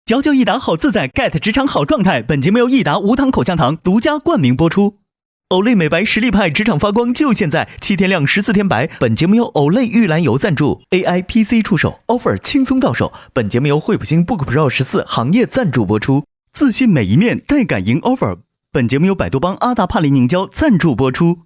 嚼嚼益达好自在 ，get 职场好状态。本节目由益达无糖口香糖独家冠名播出。Olay 美白实力派，职场发光就现在，7天亮14天白。本节目由 Olay 玉兰油赞助 ，AI PC 出手 ，offer 轻松到手。本节目由惠普星 Book Pro 14行业赞助播出。自信每一面，带感赢 offer。本节目由百度邦阿达帕林凝胶赞助播出。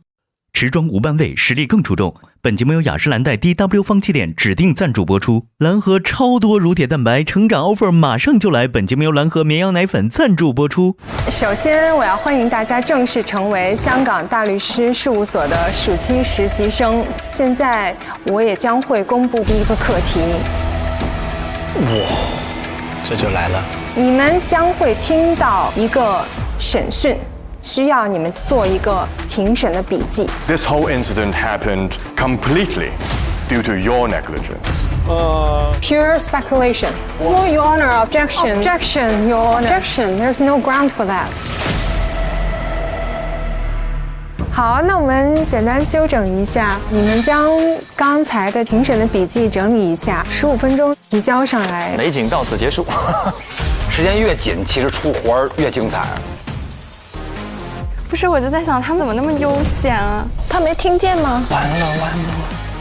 持妆无斑味，实力更出众。本节目由雅诗兰黛 DW 芳气点指定赞助播出。蓝河超多乳铁蛋白成长 offer 马上就来。本节目由蓝河绵羊奶粉赞助播出。首先，我要欢迎大家正式成为香港大律师事务所的暑期实习生。现在，我也将会公布第一个课题。哇，这就来了。你们将会听到一个审讯。需要你们做一个庭审的笔记。This whole incident happened completely due to your negligence. Pure speculation. Well, Your Honor, objection. Objection, Your Honor. Objection. There's no ground for that. 好，那我们简单修整一下，你们将刚才的庭审的笔记整理一下，15分钟提交上来。美景到此结束。时间越紧，其实出活越精彩。不是，我就在想，他们怎么那么悠闲啊？他没听见吗？完了！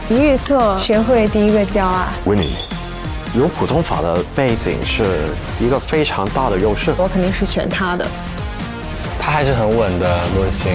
你预测谁会第一个交啊 Winnie， 有普通法的背景是一个非常大的优势。我肯定是选他的。他还是很稳的，洛星。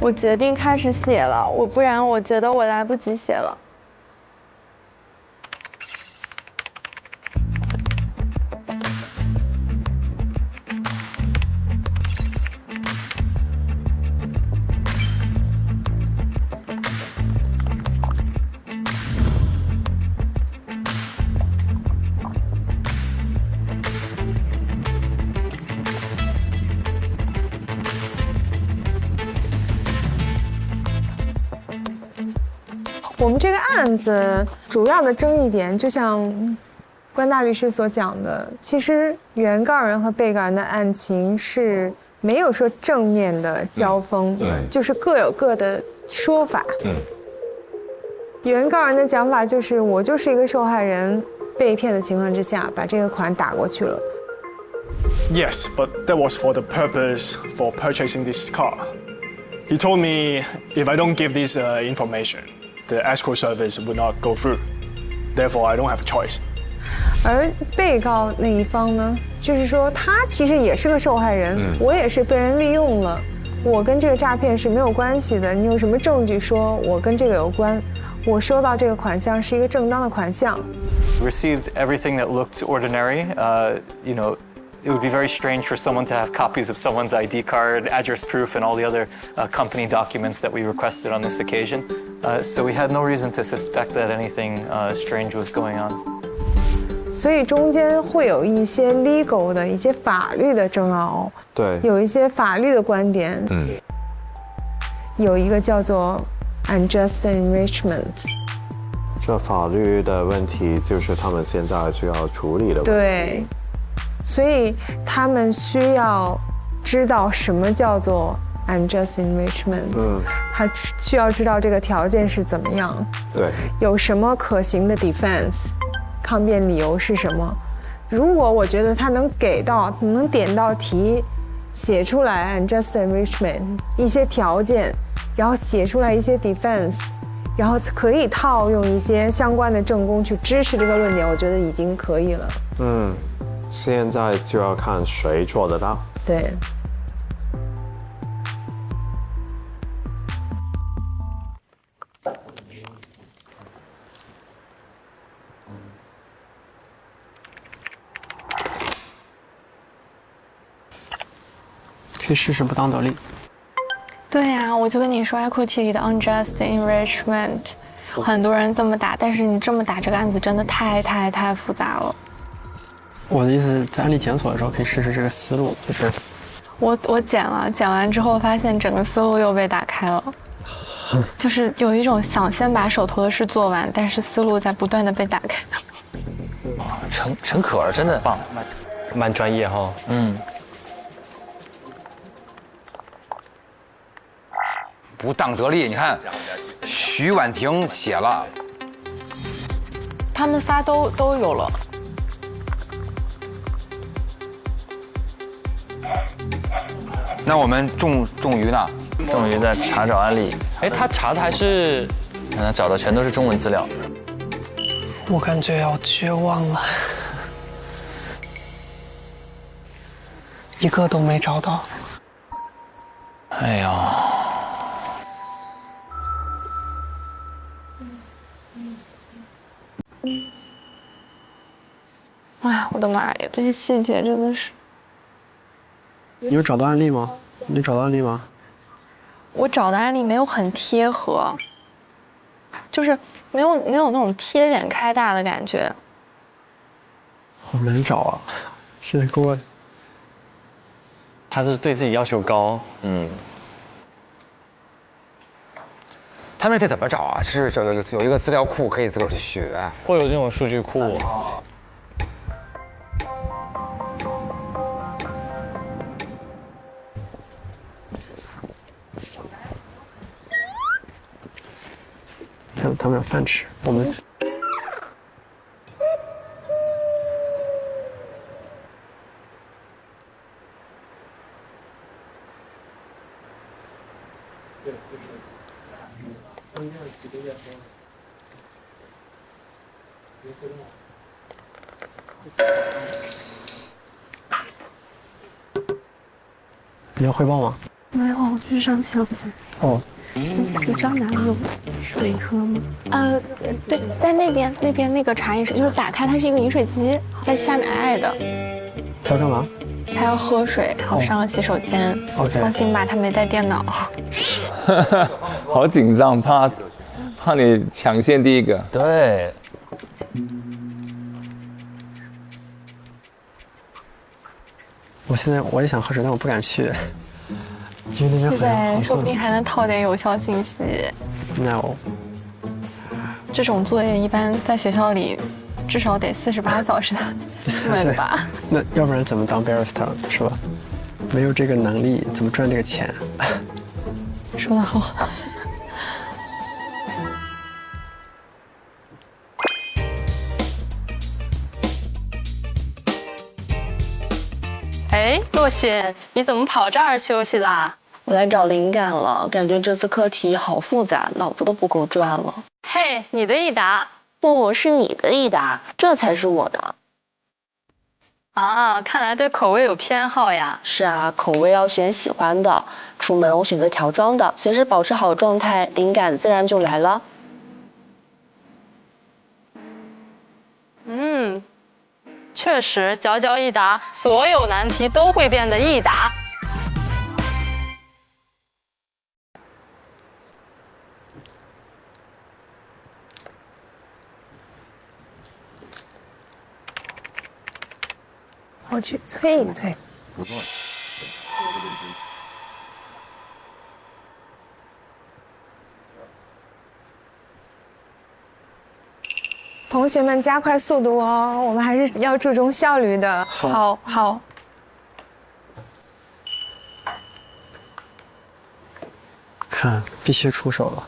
我决定开始写了，不然我觉得我来不及写了。我们这个案子主要的争议点，就像关大律师所讲的，其实原告人和被告人的案情是没有说正面的交锋，就是各有各的说法。原告人的讲法就是，我就是一个受害人，被骗的情况之下，把这个款打过去了。Yes, but that was for the purpose for purchasing this car. He told me if I don't give this information.The escrow service would not go through. Therefore, I don't have a choice. 而被告那一方呢，就是说他其实也是个受害人，我也是被人利用了，我跟这个诈骗是没有关系的。你有什么证据说我跟这个有关？我收到这个款项是一个正当的款项。Received everything that looked ordinary. It would be very strange for someone to have copies of someone's ID card, address proof, and all the other company documents that we requested on this occasion. So we had no reason to suspect that anything strange was going on. 所以中间会有一些 legal 的一些法律的争拗，对，有一些法律的观点，有一个叫做 unjust enrichment。这法律的问题就是他们现在需要处理的问题。对。所以他们需要知道什么叫做 unjust enrichment，他需要知道这个条件是怎么样，对，有什么可行的 defense，抗辩理由是什么。如果我觉得他能点到题，写出来 unjust enrichment 一些条件，然后写出来一些 defense， 然后可以套用一些相关的证供去支持这个论点，我觉得已经可以了。现在就要看谁做得到。对。可以试试不当得利。对呀，我就跟你说 equity 里的 unjust enrichment， 很多人这么打，但是你这么打这个案子真的太复杂了。我的意思是在案例检索的时候可以试试这个思路，就是我剪完之后发现整个思路又被打开了，就是有一种想先把手头的事做完，但是思路在不断的被打开。陈可儿真的棒，蛮专业哈。不当得利，你看，徐婉婷写了，他们仨都有了。那我们仲瑜呢？仲瑜在查找案例，哎，他查的还是，他找的全都是中文资料。我感觉要绝望了，一个都没找到。哎呦。哎，我的妈呀，这些细节真的是。你有找到案例吗？我找的案例没有很贴合，就是没有那种贴脸开大的感觉。好难找啊，现在给我。他是对自己要求高，他们得怎么找啊？是有一个资料库可以自个儿去学，会有这种数据库。他们有饭吃，我们。你要汇报吗？没有，我去上厕所。哦。你知道哪里有水喝吗？对，在那边那个茶饮室，就是打开它是一个饮水机，在下面矮矮的。他要干嘛？他要喝水，然后上个洗手间。OK。放心吧，他没带电脑。好紧张，怕你抢先第一个。对。我也想喝水，但我不敢去。因为那边是呗，说不定还能套点有效信息。No， 这种作业一般在学校里至少得48小时的门吧？那要不然怎么当 barista 是吧？没有这个能力，怎么赚这个钱？说得好。哎，若曦，你怎么跑这儿休息啦？我来找灵感了，感觉这次课题好复杂，脑子都不够转了。嘿，你的一答。不，是你的一答，这才是我的。啊，看来对口味有偏好呀。是啊，口味要选喜欢的。出门我选择条装的，随时保持好状态，灵感自然就来了。确实，佼佼一答，所有难题都会变得易答。我去催一催。同学们加快速度哦，我们还是要注重效率的。好。看，必须出手了。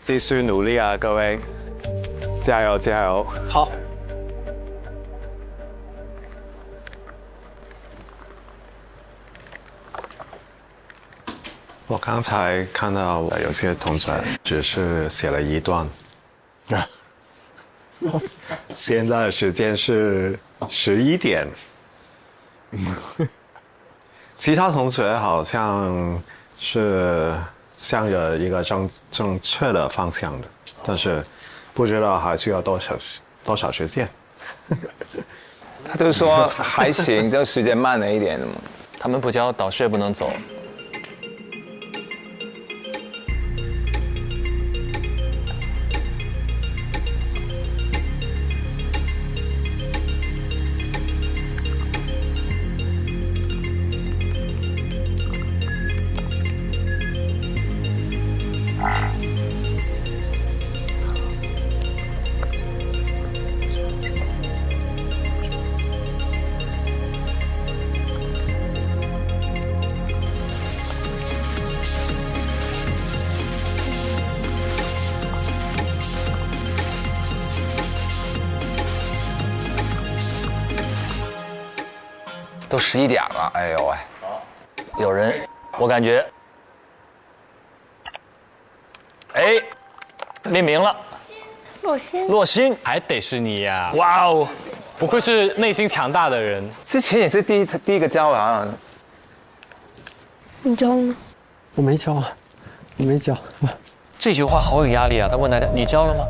继续努力啊，各位，加油加油！好。我刚才看到有些同学只是写了一段，现在的时间是11点，其他同学好像是向着一个正确的方向的，但是不知道还需要多少时间。他就说还行，就时间慢了一点的嘛。他们不教，导师也不能走。都11点了，哎呦喂！有人，我感觉，哎，命名了，洛心，洛心，还得是你呀！哇哦，不愧是内心强大的人。之前也是第一个教啊。你教了吗？我没教啊，我没教。这句话好有压力啊！他问大家：“你教了吗？”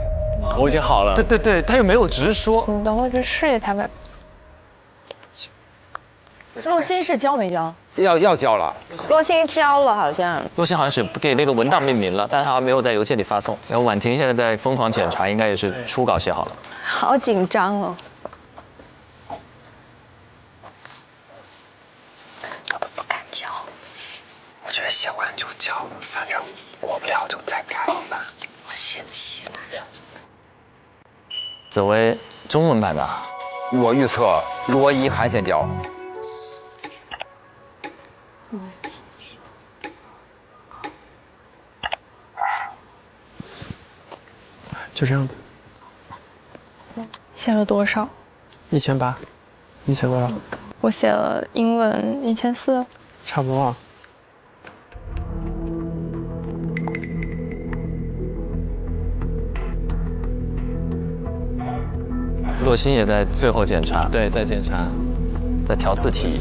我已经好了。对，他又没有直说。你等会儿去试一下呗。洛心是教没教？要交了。洛心教了，好像。洛心好像是给那个文档命名了，但是他还没有在邮件里发送。然后婉婷现在在疯狂检查，应该也是初稿写好了。好紧张哦。我都不敢教。我觉得写完就交，反正过不了就再改吧。我写的写的。紫薇中文版的。我预测罗一涵先交。就这样的。写了多少？1800，你写多少？我写了英文1400，差不多啊。洛心也在最后检查，对，在检查，在调字体。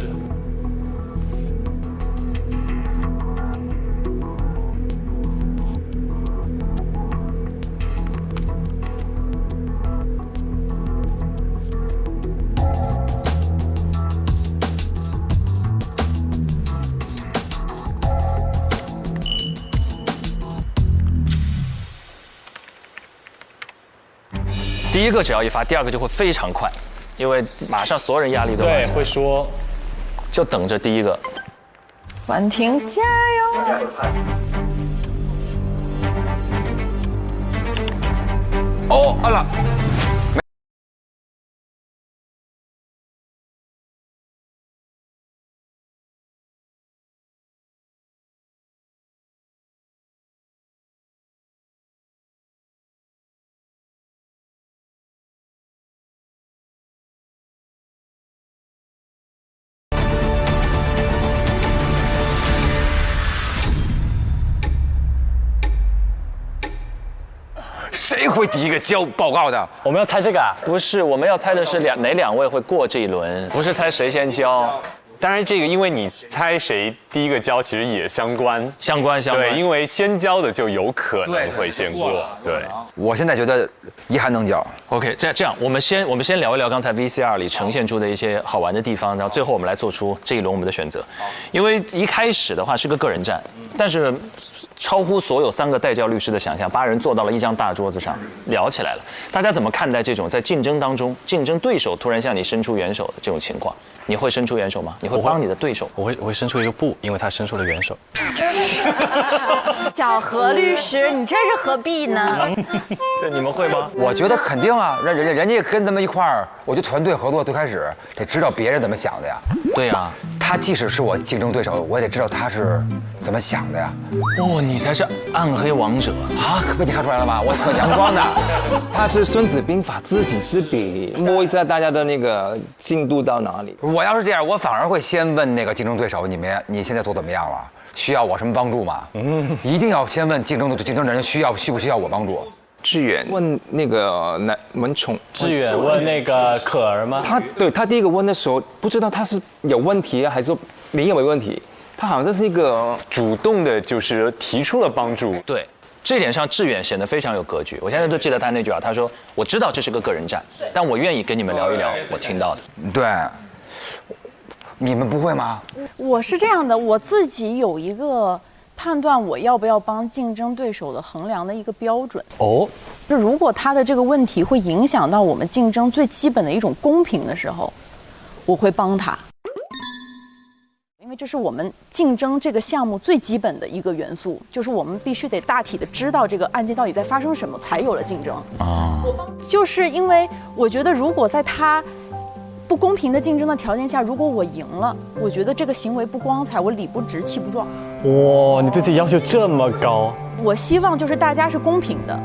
第一个只要一发，第二个就会非常快，因为马上所有人压力都对会说，就等着第一个。婉婷加油！哦，按了。谁会第一个交报告的？我们要猜这个啊？不是，我们要猜的是哪两位会过这一轮，不是猜谁先交。当然，这个因为你猜谁第一个交，其实也相关。相关。对，因为先交的就有可能会先过。对，我现在觉得一涵能交。OK， 这样，我们先聊一聊刚才 VCR 里呈现出的一些好玩的地方，然后最后我们来做出这一轮我们的选择。因为一开始的话是个个人战，但是超乎所有3个代教律师的想象，8人坐到了一张大桌子上聊起来了。大家怎么看待这种在竞争当中，竞争对手突然向你伸出援手的这种情况？你会伸出援手吗？你会帮你的对手？我会伸出一个不，因为他伸出了援手。小何律师，你这是何必呢？对，你们会吗？我觉得肯定啊，人家跟咱们一块儿，我觉得团队合作最开始得知道别人怎么想的呀。对呀，他即使是我竞争对手，我也得知道他是怎么想的呀。哦，你才是暗黑王者啊！可被你看出来了吗？我很阳光的。他是《孙子兵法》知己知彼，摸一下大家的那个进度到哪里。我要是这样，我反而会先问那个竞争对手，你现在做怎么样了？需要我什么帮助吗？一定要先问竞争的人需不需要我帮助。志远问那个文宠，志远问那个可儿吗？他第一个问的时候，不知道他是有问题还是没有问题，他好像是一个主动的，就是提出了帮助。对，这一点上志远显得非常有格局。我现在都记得他那句话，他说：“我知道这是个个人战，但我愿意跟你们聊一聊我听到的。”对，你们不会吗？我是这样的，我自己有一个判断我要不要帮竞争对手的衡量的一个标准。哦，如果他的这个问题会影响到我们竞争最基本的一种公平的时候，我会帮他，因为这是我们竞争这个项目最基本的一个元素，就是我们必须得大体的知道这个案件到底在发生什么，才有了竞争。就是因为我觉得如果在他不公平的竞争的条件下，如果我赢了，我觉得这个行为不光彩，我理不直气不壮。哇，你对自己要求这么高！我希望就是大家是公平的，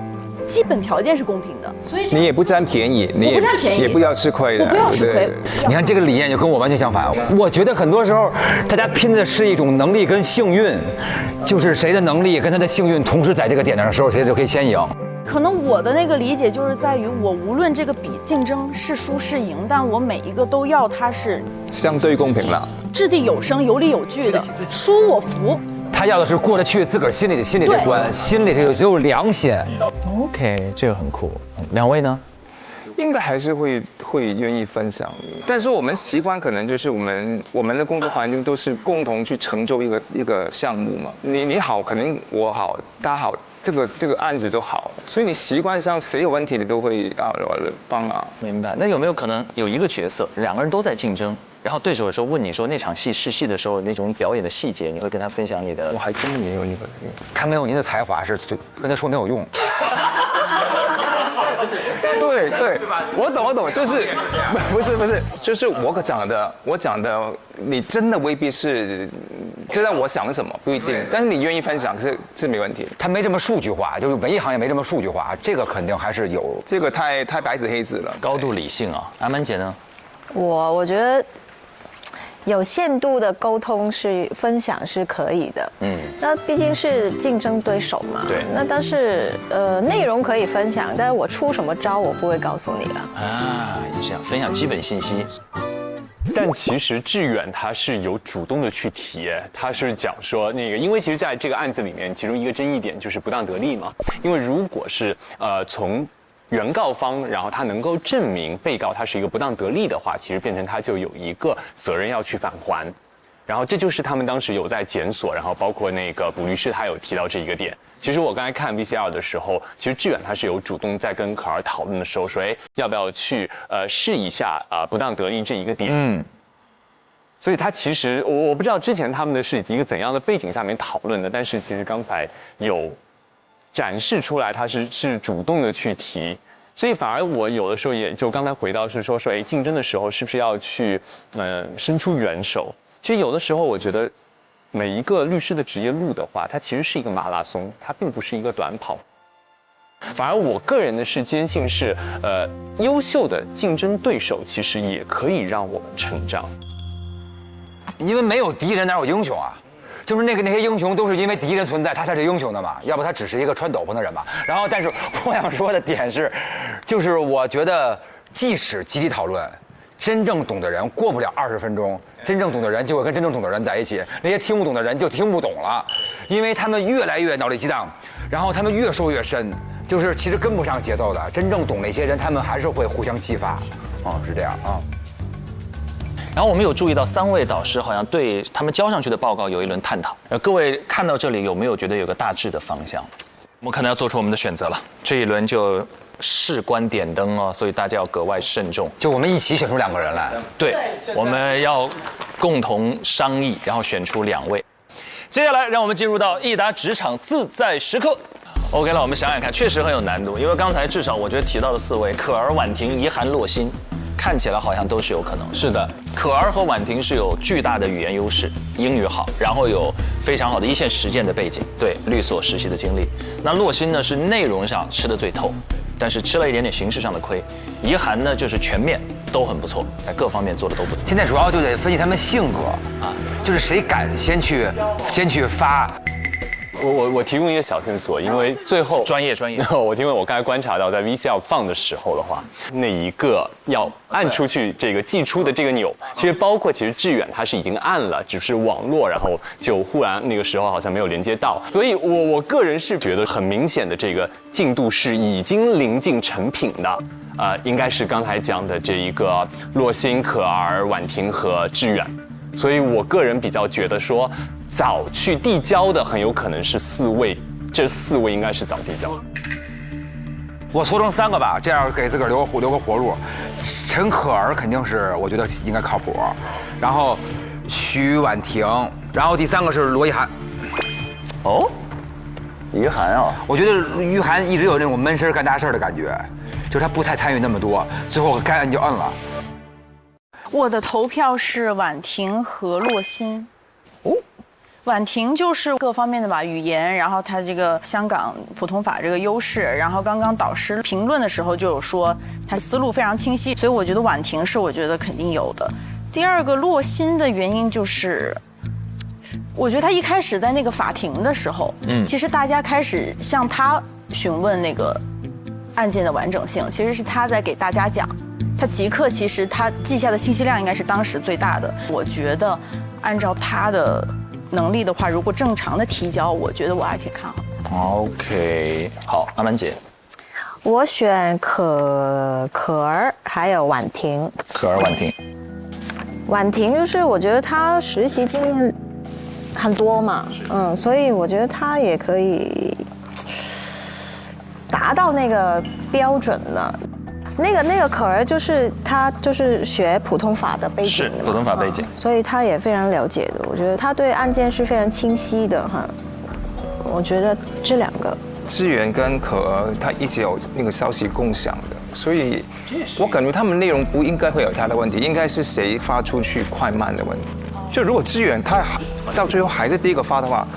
基本条件是公平的，所以你也不占便宜，你也不占便宜，也不要吃亏的，我不要吃亏。你看这个理念就跟我完全相反。我觉得很多时候大家拼的是一种能力跟幸运，就是谁的能力跟他的幸运同时在这个点上的时候，谁就可以先赢。可能我的那个理解就是在于，我无论这个比竞争是输是赢，但我每一个都要它是相对公平了，掷地有声、有理有据的，输我服。他要的是过得去自个儿心里这关，心里这有良心。OK， 这个很酷。两位呢？应该还是会愿意分享，但是我们习惯可能就是我们的工作环境都是共同去成就一个项目嘛。你好，肯定我好，大家好，这个案子都好，所以你习惯上谁有问题你都会帮啊。明白。那有没有可能有一个角色，两个人都在竞争，然后对手有时候问你说那场戏试戏的时候那种表演的细节，你会跟他分享你的？我还真没有那个，他没有您的才华，跟他说没有用。对，我懂，就是不是，就是我讲的，你真的未必是知道我想什么，不一定，但是你愿意分享是没问题。他没这么数据化，就是文艺行业没这么数据化，这个肯定还是有。这个太白纸黑字了，高度理性啊。阿曼姐呢？我觉得有限度的沟通是分享是可以的，那毕竟是竞争对手嘛，对，那但是内容可以分享，但是我出什么招我不会告诉你了啊，这样分享基本信息。但其实志远他是有主动的去提，他是讲说那个，因为其实在这个案子里面，其中一个争议点就是不当得利嘛，因为如果是从原告方，然后他能够证明被告他是一个不当得利的话，其实变成他就有一个责任要去返还，然后这就是他们当时有在检索，然后包括那个卜律师他有提到这一个点。其实我刚才看 VCR 的时候，其实志远他是有主动在跟可儿讨论的时候说，要不要去试一下不当得利这一个点。所以他其实我不知道之前他们的是一个怎样的背景下面讨论的，但是其实刚才有展示出来，他是主动的去提，所以反而我有的时候也就刚才回到是说，竞争的时候是不是要去伸出援手？其实有的时候我觉得每一个律师的职业路的话，它其实是一个马拉松，它并不是一个短跑。反而我个人的是坚信是，优秀的竞争对手其实也可以让我们成长，因为没有敌人哪有英雄啊？就是那些英雄都是因为敌人存在，他才是英雄的嘛，要不他只是一个穿斗篷的人嘛。然后，但是我想说的点是，就是我觉得即使集体讨论，真正懂的人过不了20分钟，真正懂的人就会跟真正懂的人在一起，那些听不懂的人就听不懂了，因为他们越来越脑力激荡，然后他们越说越深，就是其实跟不上节奏的。真正懂那些人，他们还是会互相激发，是这样啊。然后我们有注意到3位导师好像对他们交上去的报告有一轮探讨。各位看到这里有没有觉得有个大致的方向？我们可能要做出我们的选择了。这一轮就事关点灯哦，所以大家要格外慎重。就我们一起选出2个人来。对，我们要共同商议，然后选出2位。接下来让我们进入到益达职场自在时刻。OK 了，我们想想看，确实很有难度，因为刚才至少我觉得提到的4位，可儿、婉婷、怡涵、洛欣。看起来好像都是有可能。是的，可儿和婉婷是有巨大的语言优势，英语好，然后有非常好的一线实践的背景，对律所实习的经历。那洛欣呢是内容上吃得最透，但是吃了一点点形式上的亏。怡涵呢就是全面都很不错，在各方面做的都不错。现在主要就得分析他们性格啊，就是谁敢先去发。我提供一个小线索，因为最后专业，因为我刚才观察到，在 VCR 放的时候的话，那一个要按出去这个寄出的这个钮，其实志远他是已经按了，只是网络然后就忽然那个时候好像没有连接到，所以我个人是觉得很明显的这个进度是已经临近成品的，应该是刚才讲的这一个洛欣、可儿、婉婷和志远，所以我个人比较觉得说。早去递交的很有可能是4位，这4位应该是早递交。我搓成3个吧，这样给自个儿留个活路。陈可儿肯定是我觉得应该靠谱，然后徐婉婷，然后第3个是罗一涵。哦，于涵啊，我觉得于涵一直有那种闷声干大事的感觉，就是他不太参与那么多，最后该摁就摁了。我的投票是婉婷和洛欣。婉婷就是各方面的吧，语言，然后她这个香港普通法这个优势，然后刚刚导师评论的时候就有说她思路非常清晰，所以我觉得婉婷是我觉得肯定有的。第二个洛欣的原因就是，我觉得她一开始在那个法庭的时候，其实大家开始向她询问那个案件的完整性，其实是她在给大家讲，她即刻其实她记下的信息量应该是当时最大的。我觉得按照她的能力的话，如果正常的提交，我觉得我还挺看好。OK， 好，阿曼姐，我选可儿还有婉婷。可儿、婉婷，婉婷就是我觉得她实习经验很多嘛，所以我觉得她也可以达到那个标准的。那个可儿就是他就是学普通法的背景的，是普通法背景，所以他也非常了解的。我觉得他对案件是非常清晰的哈。我觉得这2个，志远跟可儿他一直有那个消息共享的，所以我感觉他们内容不应该会有他的问题，应该是谁发出去快慢的问题。就如果志远他到最后还是第一个发的话，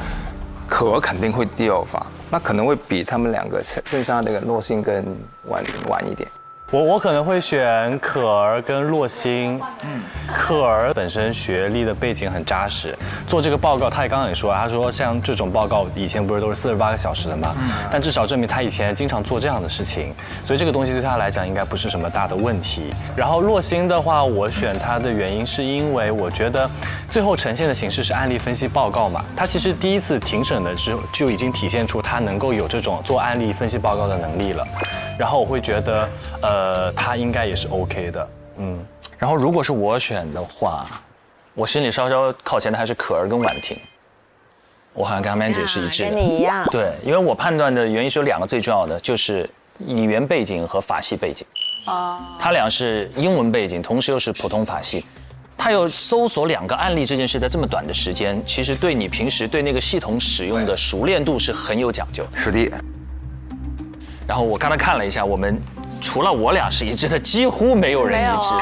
可儿肯定会第2发，那可能会比他们2个剩下那个洛欣跟晚一点。我可能会选可儿跟洛欣。可儿本身学历的背景很扎实，做这个报告，他也刚刚也说，他说像这种报告以前不是都是48个小时的吗？但至少证明他以前经常做这样的事情，所以这个东西对他来讲应该不是什么大的问题。然后洛欣的话，我选他的原因是因为我觉得最后呈现的形式是案例分析报告嘛，他其实第一次庭审的时候就已经体现出他能够有这种做案例分析报告的能力了。然后我会觉得，他应该也是 OK 的，然后如果是我选的话，我心里稍稍靠前的还是可儿跟婉婷，我好像跟阿曼姐是一致的，跟你一样。对，因为我判断的原因是有2个最重要的，就是语言背景和法系背景。他俩是英文背景，同时又是普通法系。他有搜索2个案例这件事，在这么短的时间，其实对你平时对那个系统使用的熟练度是很有讲究。是的。然后我刚才看了一下，我们除了我俩是一致的，几乎没有人一致。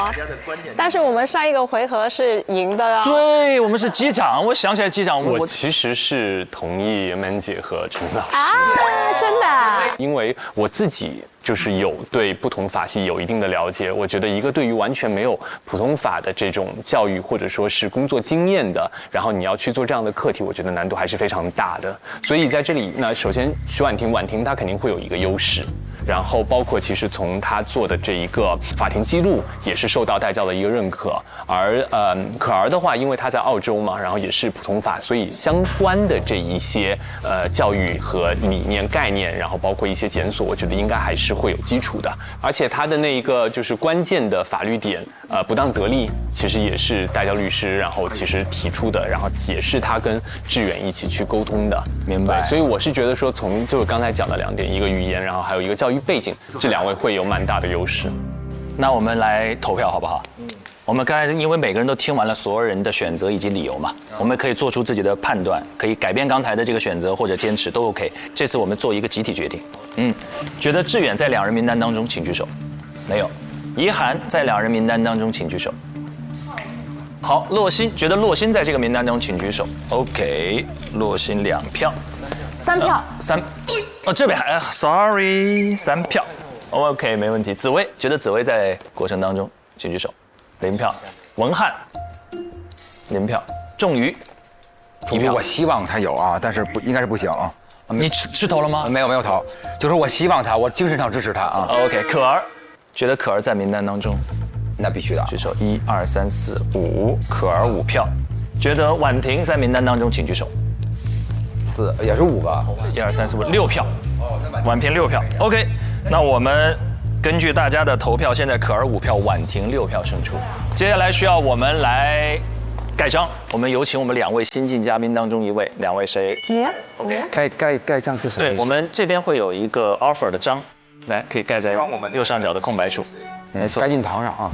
但是我们上一个回合是赢的啊。对，我们是击掌。我想起来击掌，我其实是同意曼姐和陈老师啊，真的。因为我自己就是有对不同法系有一定的了解，我觉得一个对于完全没有普通法的这种教育或者说是工作经验的，然后你要去做这样的课题，我觉得难度还是非常大的。所以在这里，那首先徐婉婷她肯定会有一个优势。然后包括其实从他做的这一个法庭记录也是受到带教的一个认可，而可儿的话，因为他在澳洲嘛，然后也是普通法，所以相关的这一些教育和理念概念，然后包括一些检索，我觉得应该还是会有基础的。而且他的那一个就是关键的法律点，不当得利，其实也是带教律师然后其实提出的，然后也是他跟志远一起去沟通的。明白。所以我是觉得说，从就是刚才讲的2点，一个语言，然后还有一个教育背景，这2位会有蛮大的优势。那我们来投票好不好？我们刚才因为每个人都听完了所有人的选择以及理由嘛，我们可以做出自己的判断，可以改变刚才的这个选择或者坚持都 OK。这次我们做一个集体决定。觉得志远在2人名单当中，请举手。没有。怡涵在2人名单当中，请举手。好，洛欣觉得洛欣在这个名单中，请举手。OK， 洛欣2票，3票，3，哦这边还，sorry， 3票 ，OK 没问题。紫薇觉得紫薇在过程当中，请举手，0票。文翰0票，仲瑜1票。我希望他有啊，但是应该是不行啊。你是投了吗？没有投，就是我希望他，我精神上支持他啊。OK， 可儿觉得可儿在名单当中，那必须的。举手，1、2、3、4、5，可儿5票。觉得婉婷在名单当中，请举手。4也是5个。1、2、3、4、5，6票。婉婷6票。OK， 那我们根据大家的投票，现在可儿5票，婉婷6票胜出。接下来需要我们来盖章，我们有请我们2位新晋嘉宾当中一位，2位谁？盖章是什么？对，我们这边会有一个 offer 的章，来可以盖在右上角的空白处。没错，盖进堂上啊。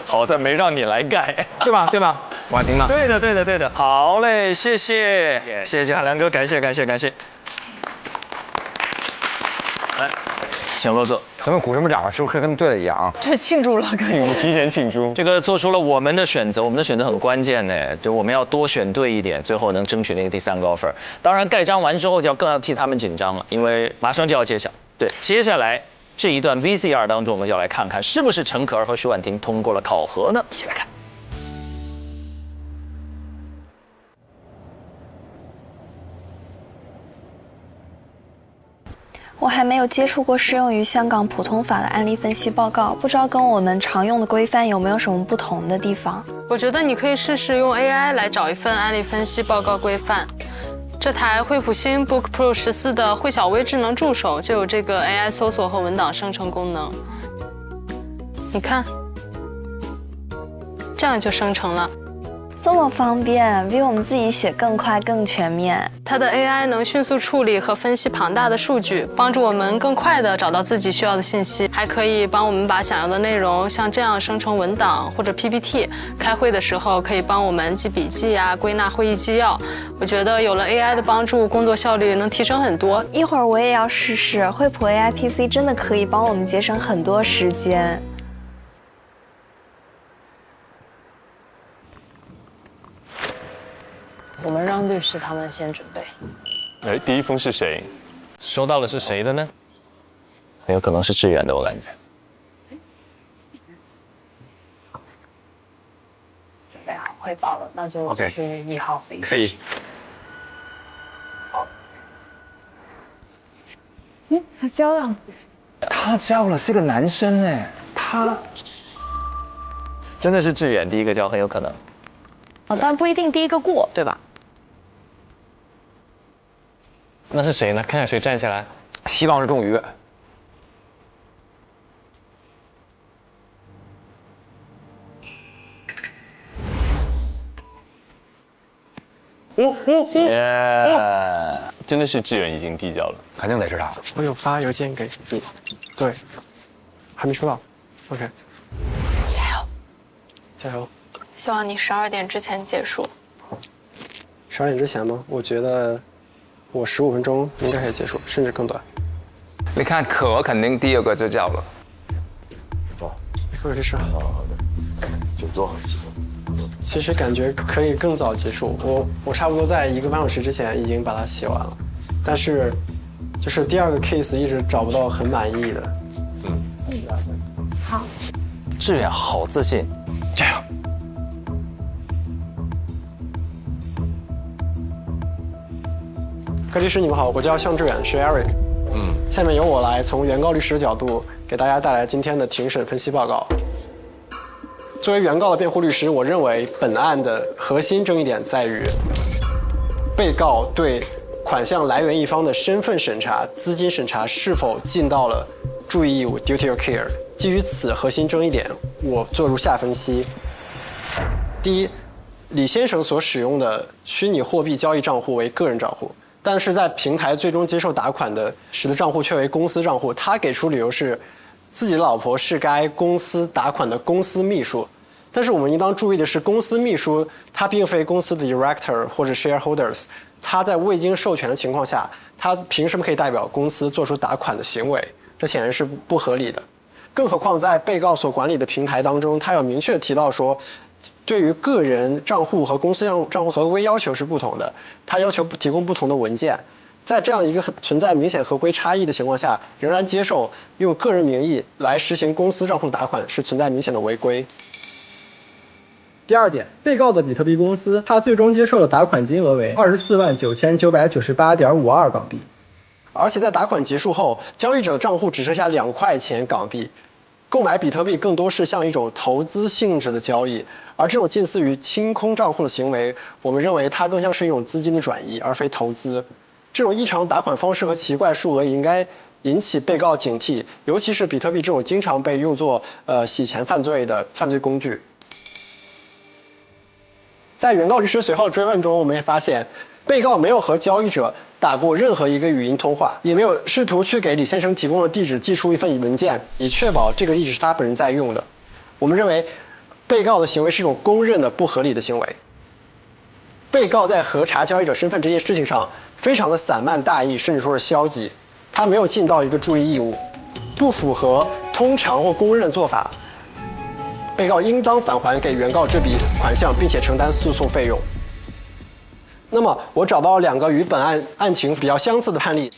好在没让你来盖，对吧？婉婷呢？对的。好嘞，谢谢海良哥，感谢。来，请落座。咱们鼓什么掌啊？是不是跟他们对了一样啊？对，庆祝了，可以提前庆祝。这个做出了我们的选择，我们的选择很关键呢，就我们要多选对一点，最后能争取那个第3个 offer。当然，盖章完之后就更要替他们紧张了，因为马上就要揭晓。对，接下来这一段 VCR 当中，我们就要来看看是不是陈可儿和徐婉婷通过了考核呢？一起来看。我还没有接触过适用于香港普通法的案例分析报告，不知道跟我们常用的规范有没有什么不同的地方？我觉得你可以试试用 AI 来找一份案例分析报告规范。这台惠普星 Book Pro 14的惠小微智能助手就有这个 AI 搜索和文档生成功能。你看，这样就生成了。这么方便，比我们自己写更快更全面。它的 AI 能迅速处理和分析庞大的数据，帮助我们更快地找到自己需要的信息，还可以帮我们把想要的内容像这样生成文档或者 PPT。开会的时候可以帮我们记笔记啊，归纳会议纪要。我觉得有了 AI 的帮助，工作效率能提升很多。一会儿我也要试试，惠普 AI PC 真的可以帮我们节省很多时间。我们让律师他们先准备。哎，第一封是谁？收到的是谁的呢？很有可能是志远的，我感觉。准备好汇报了，那就去1号会议室。可以。他交了。他交了，是个男生哎，他真的是志远第一个交，很有可能。但不一定第一个过，对吧？那是谁呢？看看谁站起来。希望是仲瑜。真的是志远已经递交了，肯定得是他。我有发邮件给你，对，还没收到。OK， 加油！希望你12点之前结束。12点之前吗？我觉得我15分钟应该可以结束，甚至更短。你看可肯定第2个就交了。各位律师好。久坐。其实感觉可以更早结束，我差不多在1个半小时之前已经把它写完了，但是就是第2个 case 一直找不到很满意的。好。志远好自信，加油！各位律师你们好，我叫向志远，是 Eric。下面由我来从原告律师的角度给大家带来今天的庭审分析报告。作为原告的辩护律师，我认为本案的核心争议点在于，被告对款项来源一方的身份审查、资金审查是否尽到了注意义务 （duty of care）。基于此核心争议点，我做如下分析：第一，李先生所使用的虚拟货币交易账户为个人账户，但是在平台最终接受打款的时的账户却为公司账户。他给出理由是，自己的老婆是该公司打款的公司秘书。但是我们应当注意的是，公司秘书他并非公司的 director 或者 shareholders， 他在未经授权的情况下，他凭什么可以代表公司做出打款的行为？这显然是不合理的。更何况在被告所管理的平台当中，他有明确提到说，对于个人账户和公司账户合规要求是不同的，他要求提供不同的文件。在这样一个存在明显合规差异的情况下，仍然接受用个人名义来实行公司账户打款，是存在明显的违规。第二点，被告的比特币公司，他最终接受的打款金额为249998.52港币，而且在打款结束后，交易者账户只剩下2块钱港币。购买比特币更多是像一种投资性质的交易，而这种近似于清空账户的行为，我们认为它更像是一种资金的转移，而非投资。这种异常打款方式和奇怪数额应该引起被告警惕，尤其是比特币这种经常被用作洗钱犯罪的犯罪工具。在原告律师随后追问中，我们也发现，被告没有和交易者打过任何一个语音通话，也没有试图去给李先生提供的地址寄出一份文件，以确保这个地址是他本人在用的。我们认为，被告的行为是一种公认的不合理的行为。被告在核查交易者身份这件事情上非常的散漫大意，甚至说是消极，他没有尽到一个注意义务，不符合通常或公认的做法。被告应当返还给原告这笔款项，并且承担诉讼费用。那么，我找到了2个与本案情比较相似的判例。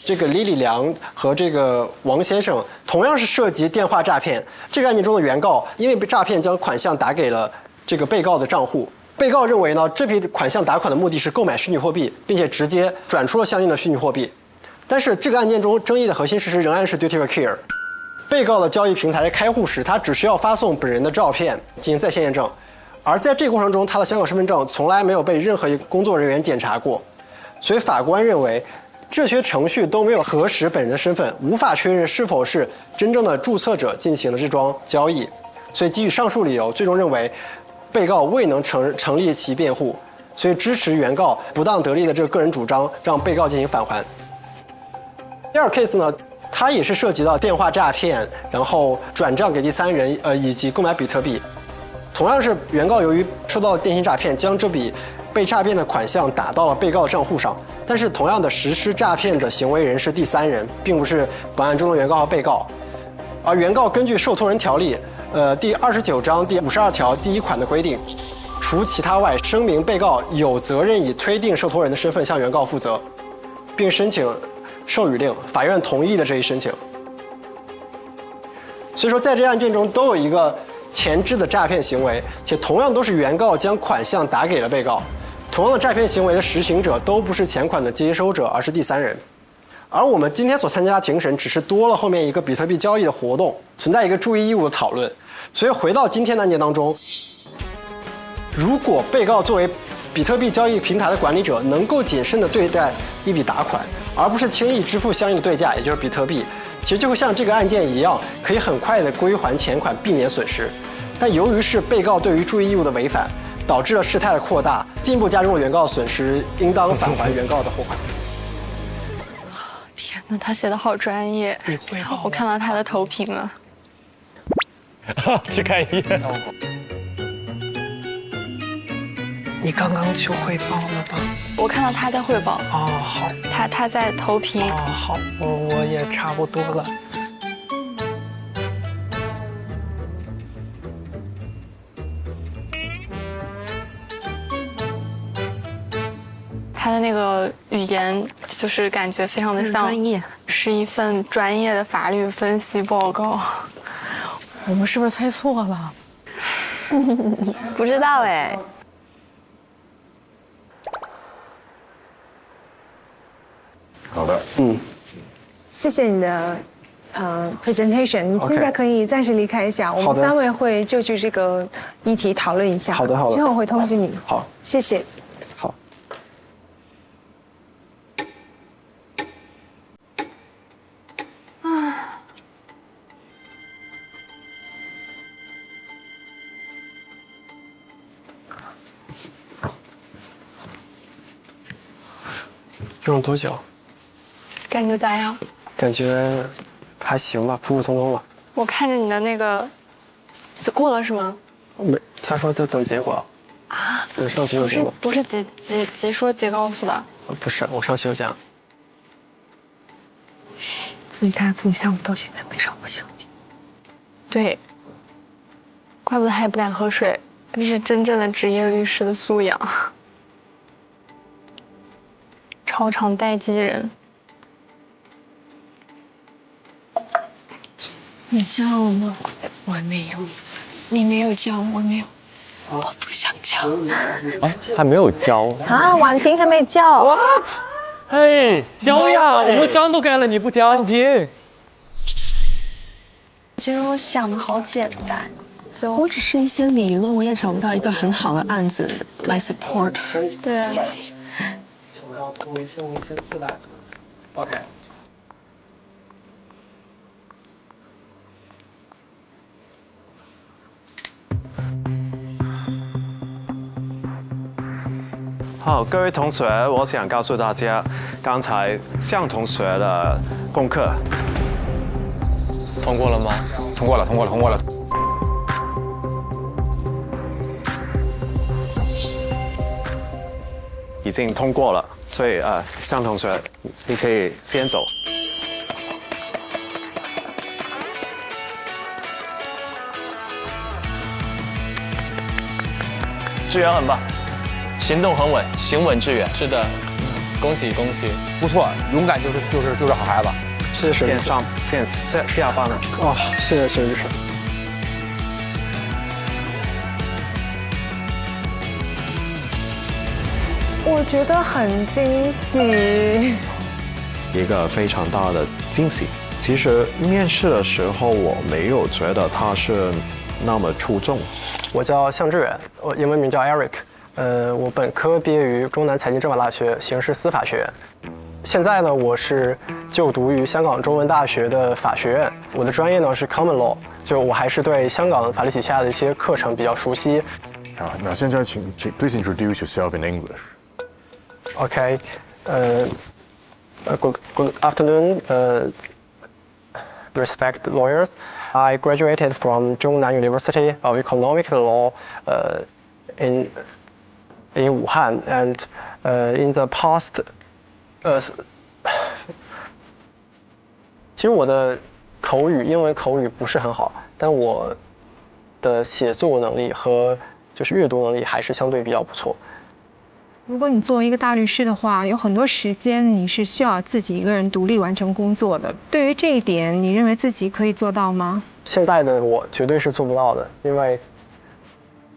这个李良和这个王先生同样是涉及电话诈骗。这个案件中的原告因为被诈骗，将款项打给了这个被告的账户。被告认为呢，这笔款项打款的目的是购买虚拟货币，并且直接转出了相应的虚拟货币。但是这个案件中争议的核心事实仍然是 duty of care。被告的交易平台开户时，他只需要发送本人的照片进行在线验证，而在这个过程中，他的香港身份证从来没有被任何一个工作人员检查过。所以法官认为，这些程序都没有核实本人的身份，无法确认是否是真正的注册者进行了这桩交易。所以基于上述理由，最终认为被告未能成立其辩护，所以支持原告不当得利的这个个人主张，让被告进行返还。第二 case 呢，它也是涉及到电话诈骗，然后转账给第三人，以及购买比特币。同样是原告由于受到了电信诈骗，将这笔被诈骗的款项打到了被告的账户上，但是同样的实施诈骗的行为人是第三人，并不是本案中的原告和被告。而原告根据受托人条例，第29章第52条第1款的规定，除其他外，声明被告有责任以推定受托人的身份向原告负责，并申请授予令，法院同意了这一申请。所以说，在这案件中都有一个前置的诈骗行为，且同样都是原告将款项打给了被告。同样的诈骗行为的实行者都不是钱款的接收者，而是第三人。而我们今天所参加的庭审，只是多了后面一个比特币交易的活动，存在一个注意义务的讨论。所以回到今天的案件当中，如果被告作为比特币交易平台的管理者，能够谨慎地对待一笔打款，而不是轻易支付相应的对价，也就是比特币，其实就会像这个案件一样，可以很快地归还钱款，避免损失。但由于是被告对于注意义务的违反，导致了事态的扩大，进一步加重了原告的损失，应当返还原告的后款。天哪，他写的好专业！我看到他的投屏了。去看一眼。你刚刚去汇报了吗？我看到他在汇报。哦，好。他在投屏。哦，好，我也差不多了。他的那个语言就是感觉非常的像，是一份专业的法律分析报告。我们是不是猜错了？不知道哎。好的，谢谢你的presentation。你现在可以暂时离开一下，我们3位会就据这个议题讨论一下。好的，好的。之后会通知你。好，谢谢。好。用了多久？感觉咋样？感觉还行吧，普普通通吧。我看着你的那个，过了是吗？没，他说在等结果。啊？上洗手间吗？不是即说即告诉的。不是，我上洗手间。所以他从项目到现在没上过刑警。对，怪不得他也不敢喝水，这是真正的职业律师的素养。超长待机人。你叫我吗？我没有。你没有叫我没有。我不想叫。啊，还没有交啊，婉婷还没叫。What？ 嘿，交呀！我们章都改了，你不交？婉婷。其实我想的好简单，我只是一些理论，我也找不到一个很好的案子来 support。对啊。OK。好，各位同学，我想告诉大家，刚才向同学的功课通过了吗？通过了，通过了，通过了。已经通过了，所以向同学，你可以先走。志远很棒。行动很稳，行稳致远。是的，恭喜恭喜，不错，勇敢就是好孩子。谢谢律师。现下班了。哦，谢谢律师。我觉得很惊喜，一个非常大的惊喜。其实面试的时候，我没有觉得他是那么出众。我叫向志远，我英文名叫 Eric。我本科毕业于中南财经政法大学刑事司法学院，现在呢，我是就读于香港中文大学的法学院。我的专业呢是 Common Law， 就我还是对香港法律体系下的一些课程比较熟悉。好，那现在请 please introduce yourself in English. Okay, good afternoon, respected lawyers. I graduated from Zhongnan University of Economic Law in Wuhan, and in the past, 其实我的英文口语不是很好，但我的写作能力和就是阅读能力还是相对比较不错。如果你作为一个大律师的话，有很多时间你是需要自己一个人独立完成工作的。对于这一点，你认为自己可以做到吗？现在的我绝对是做不到的，因为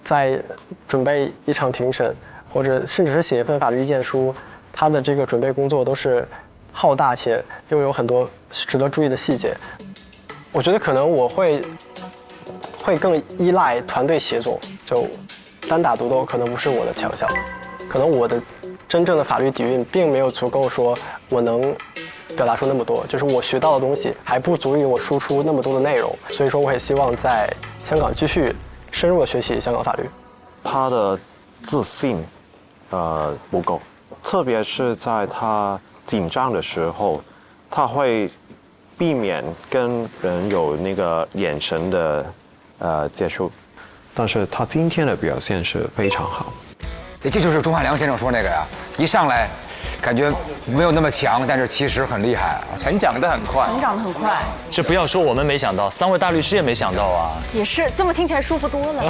在准备一场庭审，或者甚至是写一份法律意见书，它的这个准备工作都是浩大且又有很多值得注意的细节。我觉得可能我会更依赖团队协作，就单打独斗可能不是我的强项。可能我的真正的法律底蕴并没有足够说我能表达出那么多，就是我学到的东西还不足以我输出那么多的内容，所以说我也希望在香港继续深入的学习香港法律。他的自信不够，特别是在他紧张的时候，他会避免跟人有那个眼神的接触，但是他今天的表现是非常好。这就是钟汉良先生说那个呀，一上来感觉没有那么强，但是其实很厉害，成长得很快。成长得很快。这不要说我们没想到，3位大律师也没想到啊。也是，这么听起来舒服多了。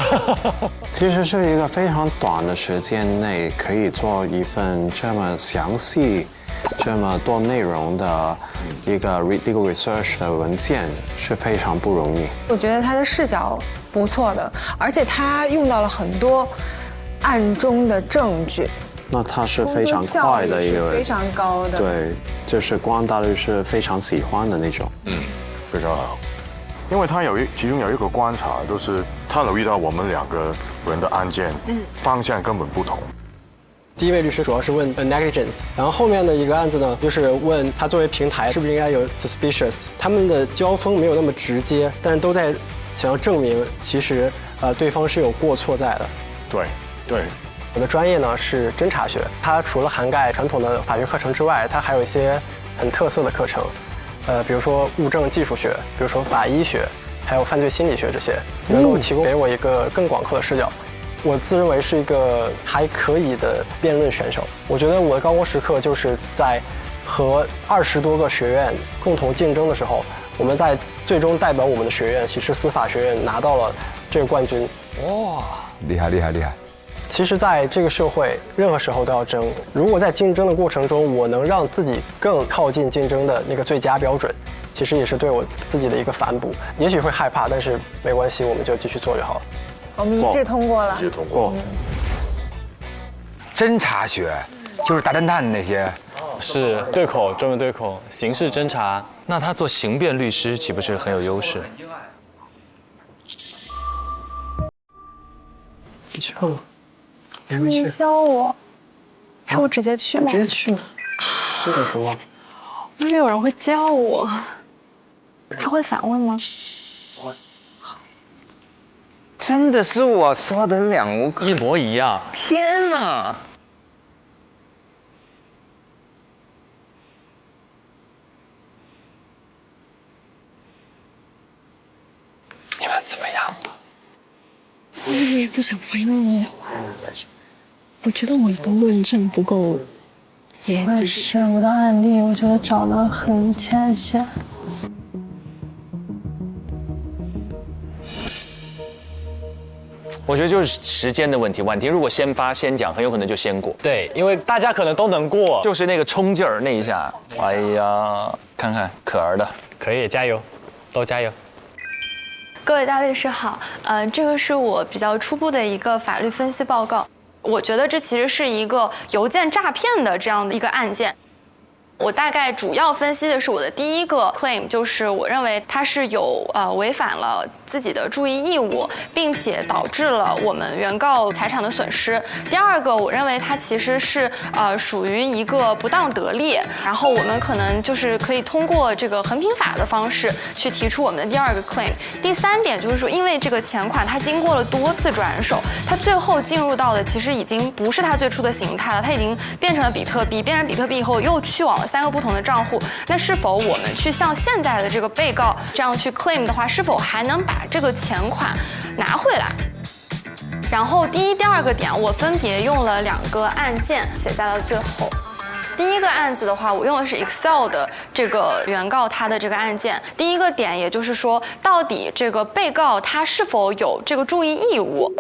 其实是一个非常短的时间内可以做一份这么详细、这么多内容的一个 legal research 的文件是非常不容易。我觉得他的视角不错的，而且他用到了很多暗中的证据。那他是非常快的一个，非常高的。对，就是光大律师非常喜欢的那种。非常好。因为他其中有一个观察，就是他留意到我们2个人的案件方向根本不同。第一位律师主要是问 negligence， 然后后面的一个案子呢，就是问他作为平台是不是应该有 suspicious。他们的交锋没有那么直接，但是都在想要证明其实对方是有过错在的。对。我的专业呢是侦查学，它除了涵盖传统的法学课程之外，它还有一些很特色的课程，比如说物证技术学，比如说法医学，还有犯罪心理学这些，能够提供给我一个更广阔的视角。我自认为是一个还可以的辩论选手。我觉得我的高光时刻就是在和20多个学院共同竞争的时候，我们在最终代表我们的学院喜事司法学院拿到了这个冠军。哇，厉害厉害厉害！其实，在这个社会，任何时候都要争。如果在竞争的过程中，我能让自己更靠近竞争的那个最佳标准，其实也是对我自己的一个反哺。也许会害怕，但是没关系，我们就继续做就好了。我们一致通过了。一致通过。侦查学就是大侦探那些，是对口，专门对口，刑事侦查。那他做刑辩律师岂不是很有优势？你去吗？你还没去？你教我，是我直接去吗？直接去。这有什么？因为有人会教我。他会反问吗？真的是我说的两个一模一样。天哪！你们怎么样了？我也不想翻译。我觉得我的论证不够严实，我的案例我觉得找得很浅显。我觉得就是时间的问题。婉婷如果先发先讲，很有可能就先过。对，因为大家可能都能过，就是那个冲劲儿那一下。哎呀，看看可儿的，可以加油，都加油。各位大律师好，这个是我比较初步的一个法律分析报告。我觉得这其实是一个邮件诈骗的这样的一个案件。我大概主要分析的是我的第一个 claim， 就是我认为它是有违反了自己的注意义务，并且导致了我们原告财产的损失。第二个，我认为它其实是属于一个不当得利，然后我们可能就是可以通过这个衡平法的方式去提出我们的第二个 claim。第三点就是说，因为这个钱款它经过了多次转手，它最后进入到的其实已经不是它最初的形态了，它已经变成了比特币，变成比特币以后又去往了3个不同的账户。那是否我们去向现在的这个被告这样去 claim 的话，是否还能把这个钱款拿回来？然后第一、第二个点，我分别用了2个案件写在了最后。第一个案子的话，我用的是 Excel 的这个原告他的这个案件。第一个点，也就是说，到底这个被告他是否有这个注意义务？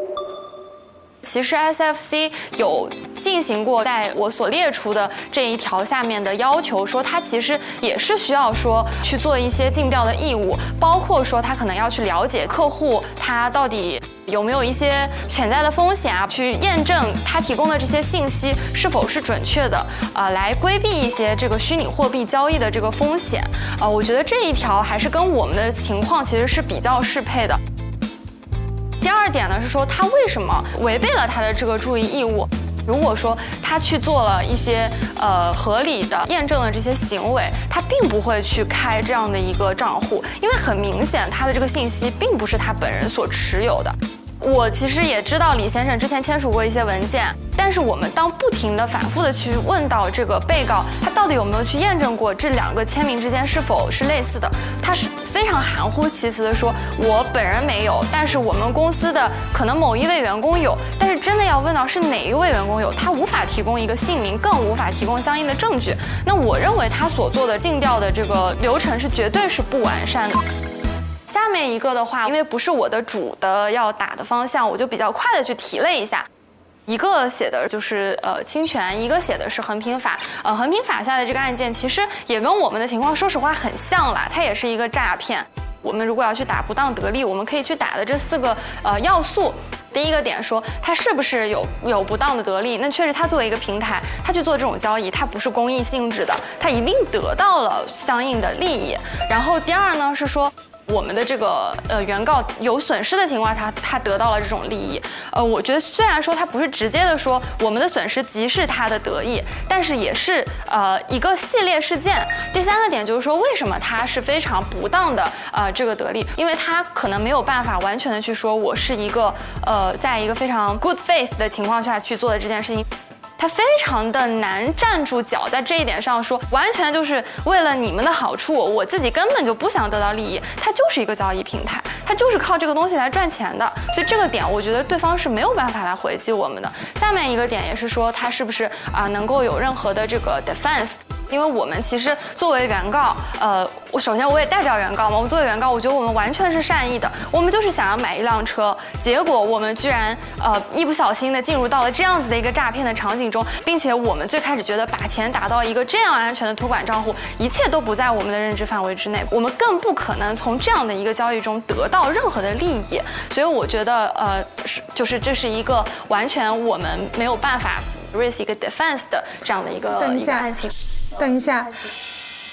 其实 SFC 有进行过在我所列出的这一条下面的要求，说它其实也是需要说去做一些尽调的义务，包括说他可能要去了解客户他到底有没有一些潜在的风险啊，去验证他提供的这些信息是否是准确的，来规避一些这个虚拟货币交易的这个风险。我觉得这一条还是跟我们的情况其实是比较适配的。第二点呢是说，他为什么违背了他的这个注意义务？如果说他去做了一些合理的验证的这些行为，他并不会去开这样的一个账户，因为很明显他的这个信息并不是他本人所持有的。我其实也知道李先生之前签署过一些文件，但是我们当不停的反复的去问到这个被告，他到底有没有去验证过这2个签名之间是否是类似的，他是非常含糊其辞的说，我本人没有，但是我们公司的可能某一位员工有，但是真的要问到是哪一位员工有，他无法提供一个姓名，更无法提供相应的证据。那我认为他所做的尽调的这个流程是绝对是不完善的。下面一个的话，因为不是我的主的要打的方向，我就比较快的去提了一下。一个写的就是侵权，一个写的是衡平法。衡平法下的这个案件其实也跟我们的情况说实话很像啦，它也是一个诈骗。我们如果要去打不当得利，我们可以去打的这4个要素。第一个点说他是不是有不当的得利，那确实他作为一个平台，他去做这种交易，他不是公益性质的，他一定得到了相应的利益。然后第二呢是说，我们的这个原告有损失的情况下，他得到了这种利益。我觉得虽然说他不是直接的说我们的损失即是他的得益，但是也是一个系列事件。第三个点就是说，为什么他是非常不当的这个得利？因为他可能没有办法完全的去说我是一个在一个非常 good faith 的情况下去做的这件事情。他非常的难站住脚，在这一点上说，完全就是为了你们的好处，我自己根本就不想得到利益，它就是一个交易平台，它就是靠这个东西来赚钱的，所以这个点我觉得对方是没有办法来回击我们的。下面一个点也是说，他是不是能够有任何的这个 defense？因为我们其实作为原告，首先我也代表原告嘛，我们作为原告，我觉得我们完全是善意的，我们就是想要买一辆车，结果我们居然一不小心的进入到了这样子的一个诈骗的场景中，并且我们最开始觉得把钱打到一个这样安全的托管账户，一切都不在我们的认知范围之内，我们更不可能从这样的一个交易中得到任何的利益，所以我觉得就是这是一个完全我们没有办法 raise 一个 defense 的这样的一个案情。等一下，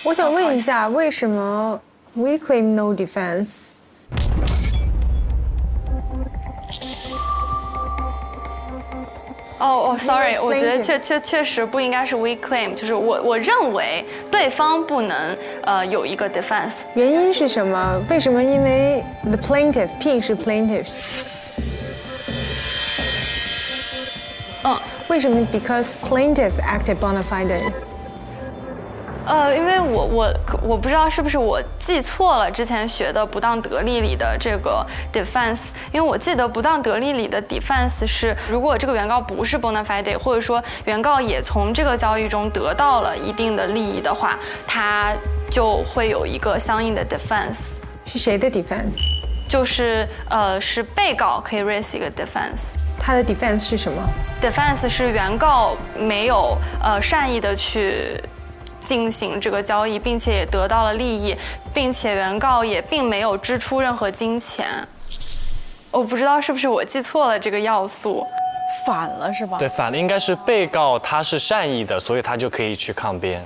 我想问一下，为什么 we claim no defense？ sorry， 我觉得确实不应该是 we claim， 就是我认为对方不能有一个 defense。原因是什么？为什么？因为 the plaintiff P 是 plaintiff。为什么 ？Because plaintiff acted bona fide。因为我不知道是不是我记错了之前学的不当得利里的这个 defense， 因为我记得不当得利里的 defense 是，如果这个原告不是 bona fide， 或者说原告也从这个交易中得到了一定的利益的话，他就会有一个相应的 defense。是谁的 defense？ 就是是被告可以 raise 一个 defense。他的 defense 是什么 ？defense 是原告没有善意的去进行这个交易，并且也得到了利益，并且原告也并没有支出任何金钱。我不知道是不是我记错了这个要素，反了是吧？对，反了，应该是被告他是善意的，所以他就可以去抗辩。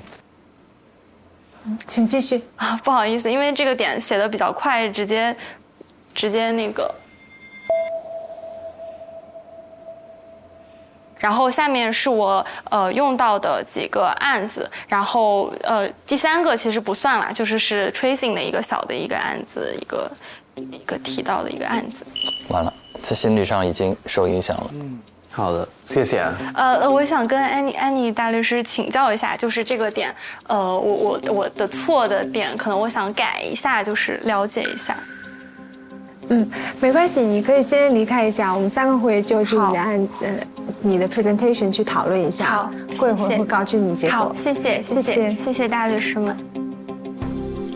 请继续啊，不好意思，因为这个点写的比较快，直接那个。然后下面是我用到的几个案子，然后第三个其实不算啦，是 tracing 的一个小的一个案子，一个提到的一个案子。完了，在心理上已经受影响了。好的，谢谢。我想跟安妮大律师请教一下，就是这个点，我的错的点，可能我想改一下，就是了解一下。没关系，你可以先离开一下，我们3个会就着你的 presentation 去讨论一下。好，过一会儿会告知你结果。好，谢谢大律师们。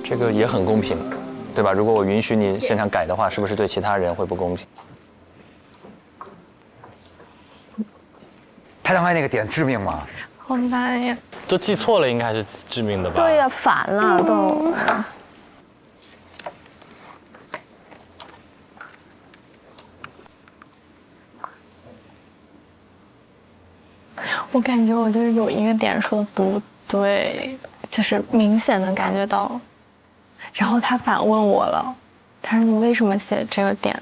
这个也很公平，对吧？如果我允许你现场改的话，是不是对其他人会不公平？他刚才那个点致命吗？好难呀！都记错了，应该还是致命的吧？对呀，反了都。我感觉我就是有一个点说的不对，就是明显的感觉到，然后他反问我了，他说你为什么写这个点？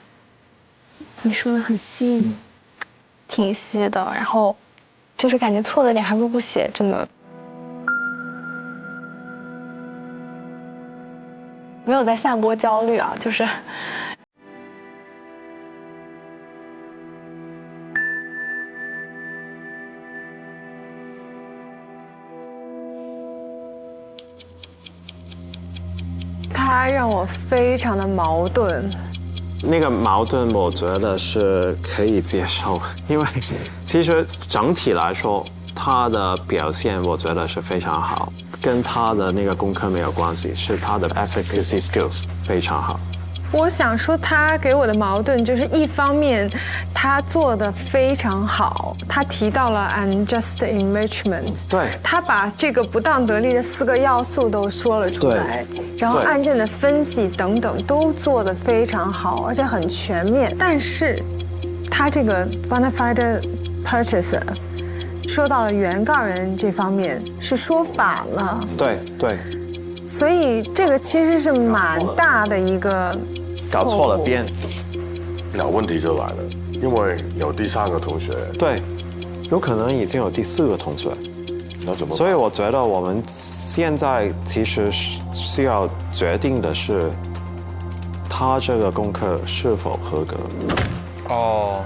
你说的很细，挺细的，然后就是感觉错的点还不如不写，真的。没有在散播焦虑啊，就是。他让我非常的矛盾。那个矛盾，我觉得是可以接受，因为其实整体来说，他的表现我觉得是非常好，跟他的那个功课没有关系，是他的 efficacy skills 非常好。我想说，他给我的矛盾就是一方面，他做的非常好，他提到了 unjust enrichment， 对，他把这个不当得利的4个要素都说了出来，然后案件的分析等等都做得非常好，而且很全面。但是，他这个 bona fide purchaser 说到了原告人这方面是说反了，对，所以这个其实是蛮大的一个。搞错了边，那问题就来了，因为有第3个同学，对，有可能已经有第4个同学，那怎么办？所以我觉得我们现在其实需要决定的是，他这个功课是否合格。哦，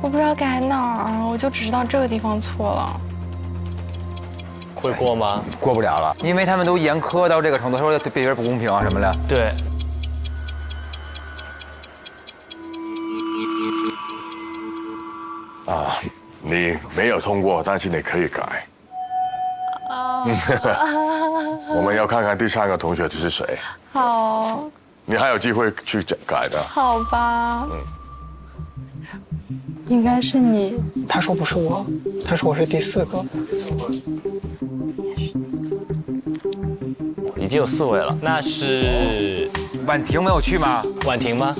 我不知道改哪儿，我就只知道这个地方错了。会过吗？过不了了，因为他们都严苛到这个程度，说对别人不公平啊什么的。对。你没有通过，但是你可以改。我们要看看第3个同学是谁。好，你还有机会去改的。好吧。应该是你。他说不是我，他说我是第4个。已经有4位了，那是婉婷没有去吗？婉婷吗？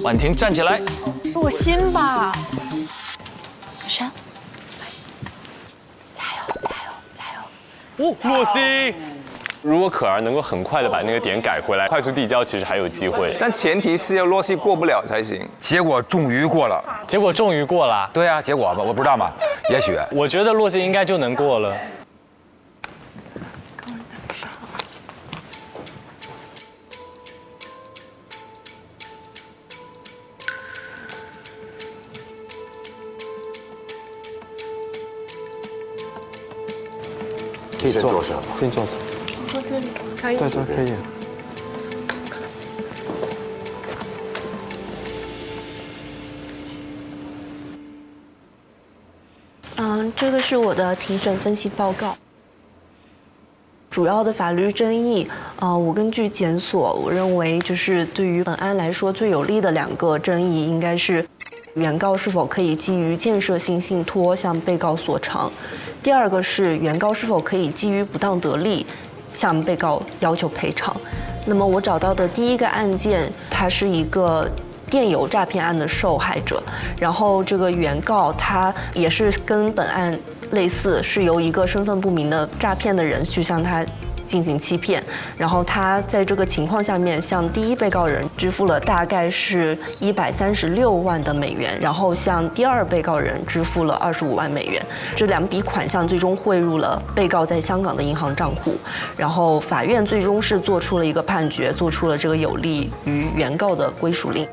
婉婷站起来。洛心吧。山。洛西，如果可儿能够很快的把那个点改回来，快速递交其实还有机会，但前提是要洛西过不了才行。结果终于过了，结果终于过了。对啊，结果吧，我不知道嘛，也许。我觉得洛西应该就能过了。可以坐下，先坐下。坐这里可以。对对，可以。这个是我的庭审分析报告。主要的法律争议，我根据检索，我认为就是对于本案来说最有利的2个争议，应该是原告是否可以基于建设性信托向被告索偿。第2个是原告是否可以基于不当得利向被告要求赔偿。那么我找到的第1个案件，它是一个电邮诈骗案的受害者，然后这个原告他也是跟本案类似，是由一个身份不明的诈骗的人去向他进行欺骗，然后他在这个情况下面向第1被告人支付了大概是136万的美元，然后向第2被告人支付了25万美元。这2笔款项最终汇入了被告在香港的银行账户，然后法院最终是做出了一个判决，做出了这个有利于原告的归属令。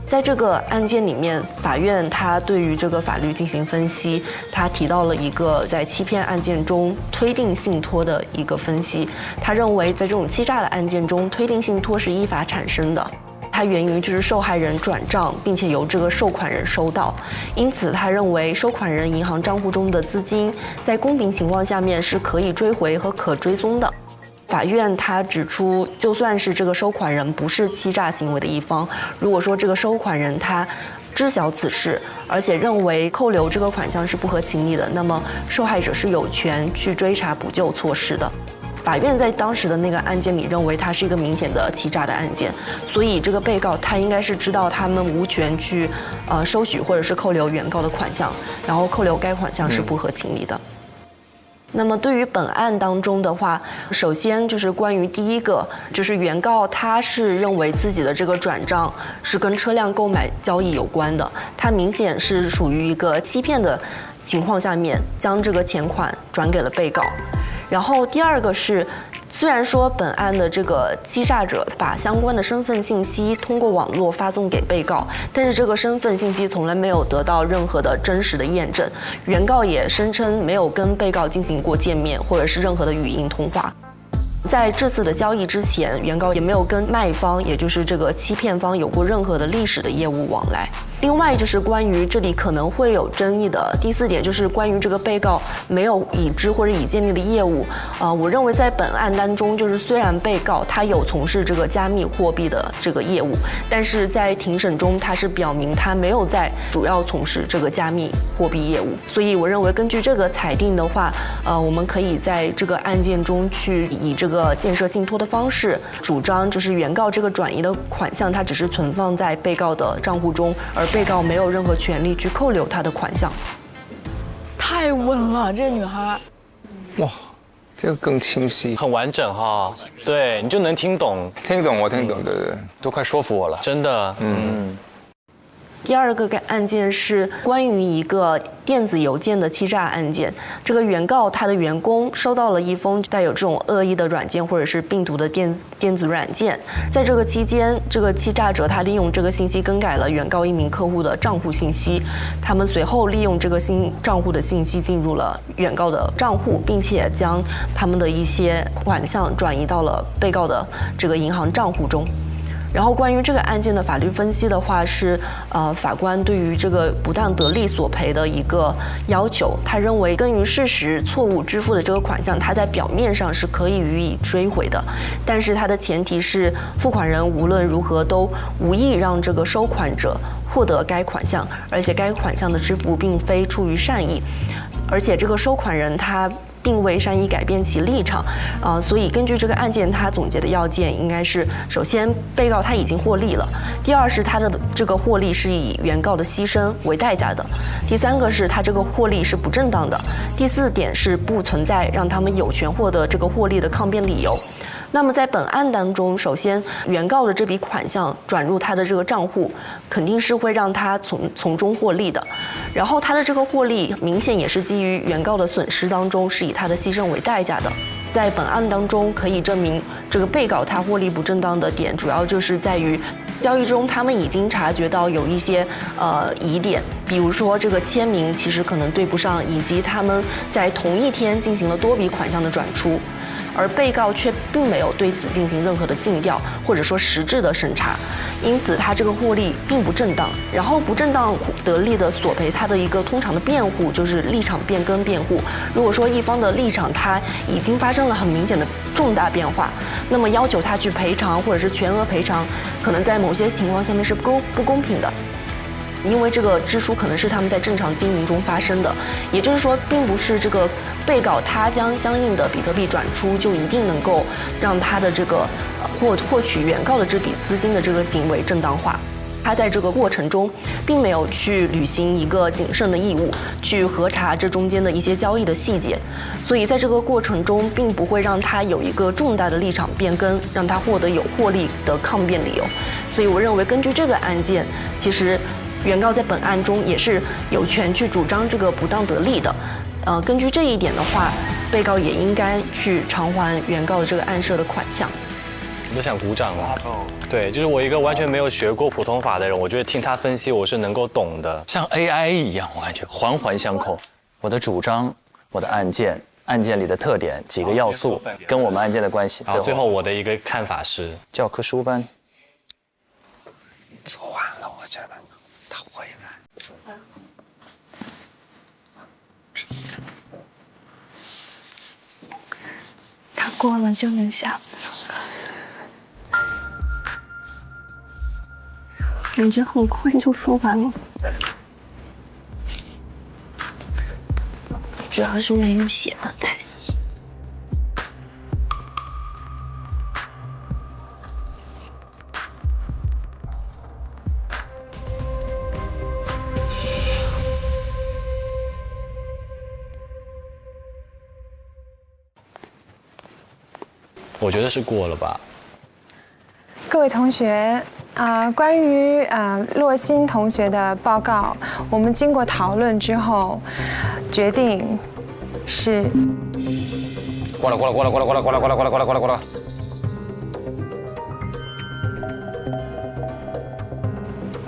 在这个案件里面，法院他对于这个法律进行分析，他提到了一个在欺骗案件中推定信托的一个分析。他认为在这种欺诈的案件中，推定信托是依法产生的，它源于就是受害人转账，并且由这个收款人收到，因此他认为收款人银行账户中的资金在公平情况下面是可以追回和可追踪的。法院他指出，就算是这个收款人不是欺诈行为的一方，如果说这个收款人他知晓此事，而且认为扣留这个款项是不合情理的，那么受害者是有权去追查补救措施的。法院在当时的那个案件里认为它是一个明显的欺诈的案件，所以这个被告他应该是知道他们无权去收取或者是扣留原告的款项，然后扣留该款项是不合情理的。那么对于本案当中的话，首先就是关于第1个，就是原告他是认为自己的这个转账是跟车辆购买交易有关的，他明显是属于一个欺骗的情况下面将这个钱款转给了被告。然后第2个是，虽然说本案的这个欺诈者把相关的身份信息通过网络发送给被告，但是这个身份信息从来没有得到任何的真实的验证，原告也声称没有跟被告进行过见面或者是任何的语音通话。在这次的交易之前，原告也没有跟卖方，也就是这个欺骗方有过任何的历史的业务往来。另外就是关于这里可能会有争议的第4点，就是关于这个被告没有已知或者已建立的业务。我认为在本案当中，就是虽然被告他有从事这个加密货币的这个业务，但是在庭审中他是表明他没有在主要从事这个加密货币业务。所以我认为根据这个裁定的话，我们可以在这个案件中去以这个建设信托的方式主张，就是原告这个转移的款项它只是存放在被告的账户中，而被告没有任何权利去扣留他的款项。太稳了，这女孩。哇，这个更清晰，很完整哈。对，你就能听懂。听懂，我听懂，对对，都快说服我了，真的。第2个案件是关于一个电子邮件的欺诈案件。这个原告他的员工收到了一封带有这种恶意的软件或者是病毒的电子软件，在这个期间，这个欺诈者他利用这个信息更改了原告一名客户的账户信息，他们随后利用这个新账户的信息进入了原告的账户，并且将他们的一些款项转移到了被告的这个银行账户中。然后关于这个案件的法律分析的话是，法官对于这个不当得利索赔的一个要求，他认为根于事实错误支付的这个款项，它在表面上是可以予以追回的，但是它的前提是付款人无论如何都无意让这个收款者获得该款项，而且该款项的支付并非出于善意，而且这个收款人他并未善意改变其立场，所以根据这个案件，他总结的要件应该是：首先，被告他已经获利了；第二是他的这个获利是以原告的牺牲为代价的；第三个是他这个获利是不正当的；第四点是不存在让他们有权获得这个获利的抗辩理由。那么在本案当中，首先原告的这笔款项转入他的这个账户，肯定是会让他从中获利的。然后他的这个获利明显也是基于原告的损失当中是以他的牺牲为代价的。在本案当中可以证明这个被告他获利不正当的点，主要就是在于交易中他们已经察觉到有一些疑点，比如说这个签名其实可能对不上，以及他们在同一天进行了多笔款项的转出。而被告却并没有对此进行任何的尽调，或者说实质的审查，因此他这个获利并不正当。然后不正当得利的索赔，他的一个通常的辩护就是立场变更辩护。如果说一方的立场他已经发生了很明显的重大变化，那么要求他去赔偿或者是全额赔偿，可能在某些情况下面是不公平的。因为这个支出可能是他们在正常经营中发生的，也就是说，并不是这个被告他将相应的比特币转出就一定能够让他的这个获取原告的这笔资金的这个行为正当化。他在这个过程中并没有去履行一个谨慎的义务，去核查这中间的一些交易的细节，所以在这个过程中并不会让他有一个重大的立场变更，让他获得有获利的抗辩理由。所以我认为根据这个案件，其实原告在本案中也是有权去主张这个不当得利的，根据这一点的话，被告也应该去偿还原告的这个案涉的款项。我都想鼓掌了。对，就是我一个完全没有学过普通法的人，我觉得听他分析我是能够懂的，像 AI 一样，我感觉环环相扣。我的主张，我的案件里的特点，几个要素跟我们案件的关系。最后我的一个看法是，教科书般。做完了，我觉得他回来。他过了就能下。感觉很快就说完了，主要是没有写的太细。我觉得是过了吧。各位同学，关于洛欣同学的报告，我们经过讨论之后，决定是过了，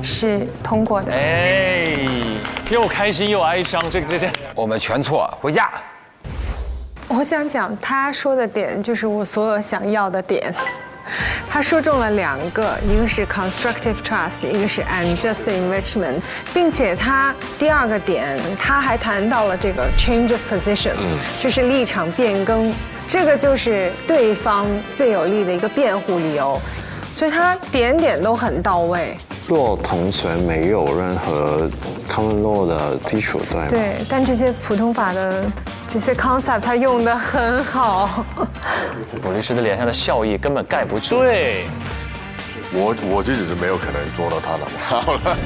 是通过的。哎，又开心又哀伤，这，我们全错，回家。我想讲他说的点，就是我所有想要的点。他说中了2个，一个是 constructive trust， 一个是 unjust enrichment， 并且他第2个点他还谈到了这个 change of position， 就是立场变更，这个就是对方最有力的一个辩护理由，所以他点点都很到位。洛同学没有任何 common law 的基础，对吗？对，但这些普通法的这些 concept 他用得很好。卜律师的脸上的笑意根本盖不住。对，我自己是没有可能做到他那么好了。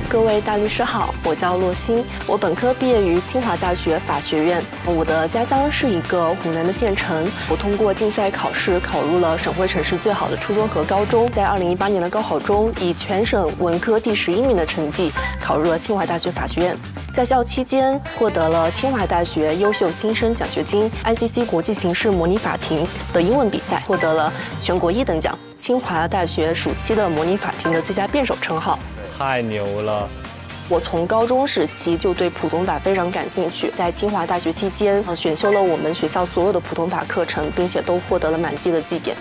各位大律师好，我叫洛欣，我本科毕业于清华大学法学院。我的家乡是一个湖南的县城，我通过竞赛考试考入了省会城市最好的初中和高中，在2018年的高考中以全省文科第11名的成绩考入了清华大学法学院。在校期间获得了清华大学优秀新生奖学金、ICC 国际刑事模拟法庭的英文比赛，获得了全国1等奖，清华大学暑期的模拟法庭的最佳辩手称号。太牛了！我从高中时期就对普通法非常感兴趣，在清华大学期间选修了我们学校所有的普通法课程，并且都获得了满绩的绩点。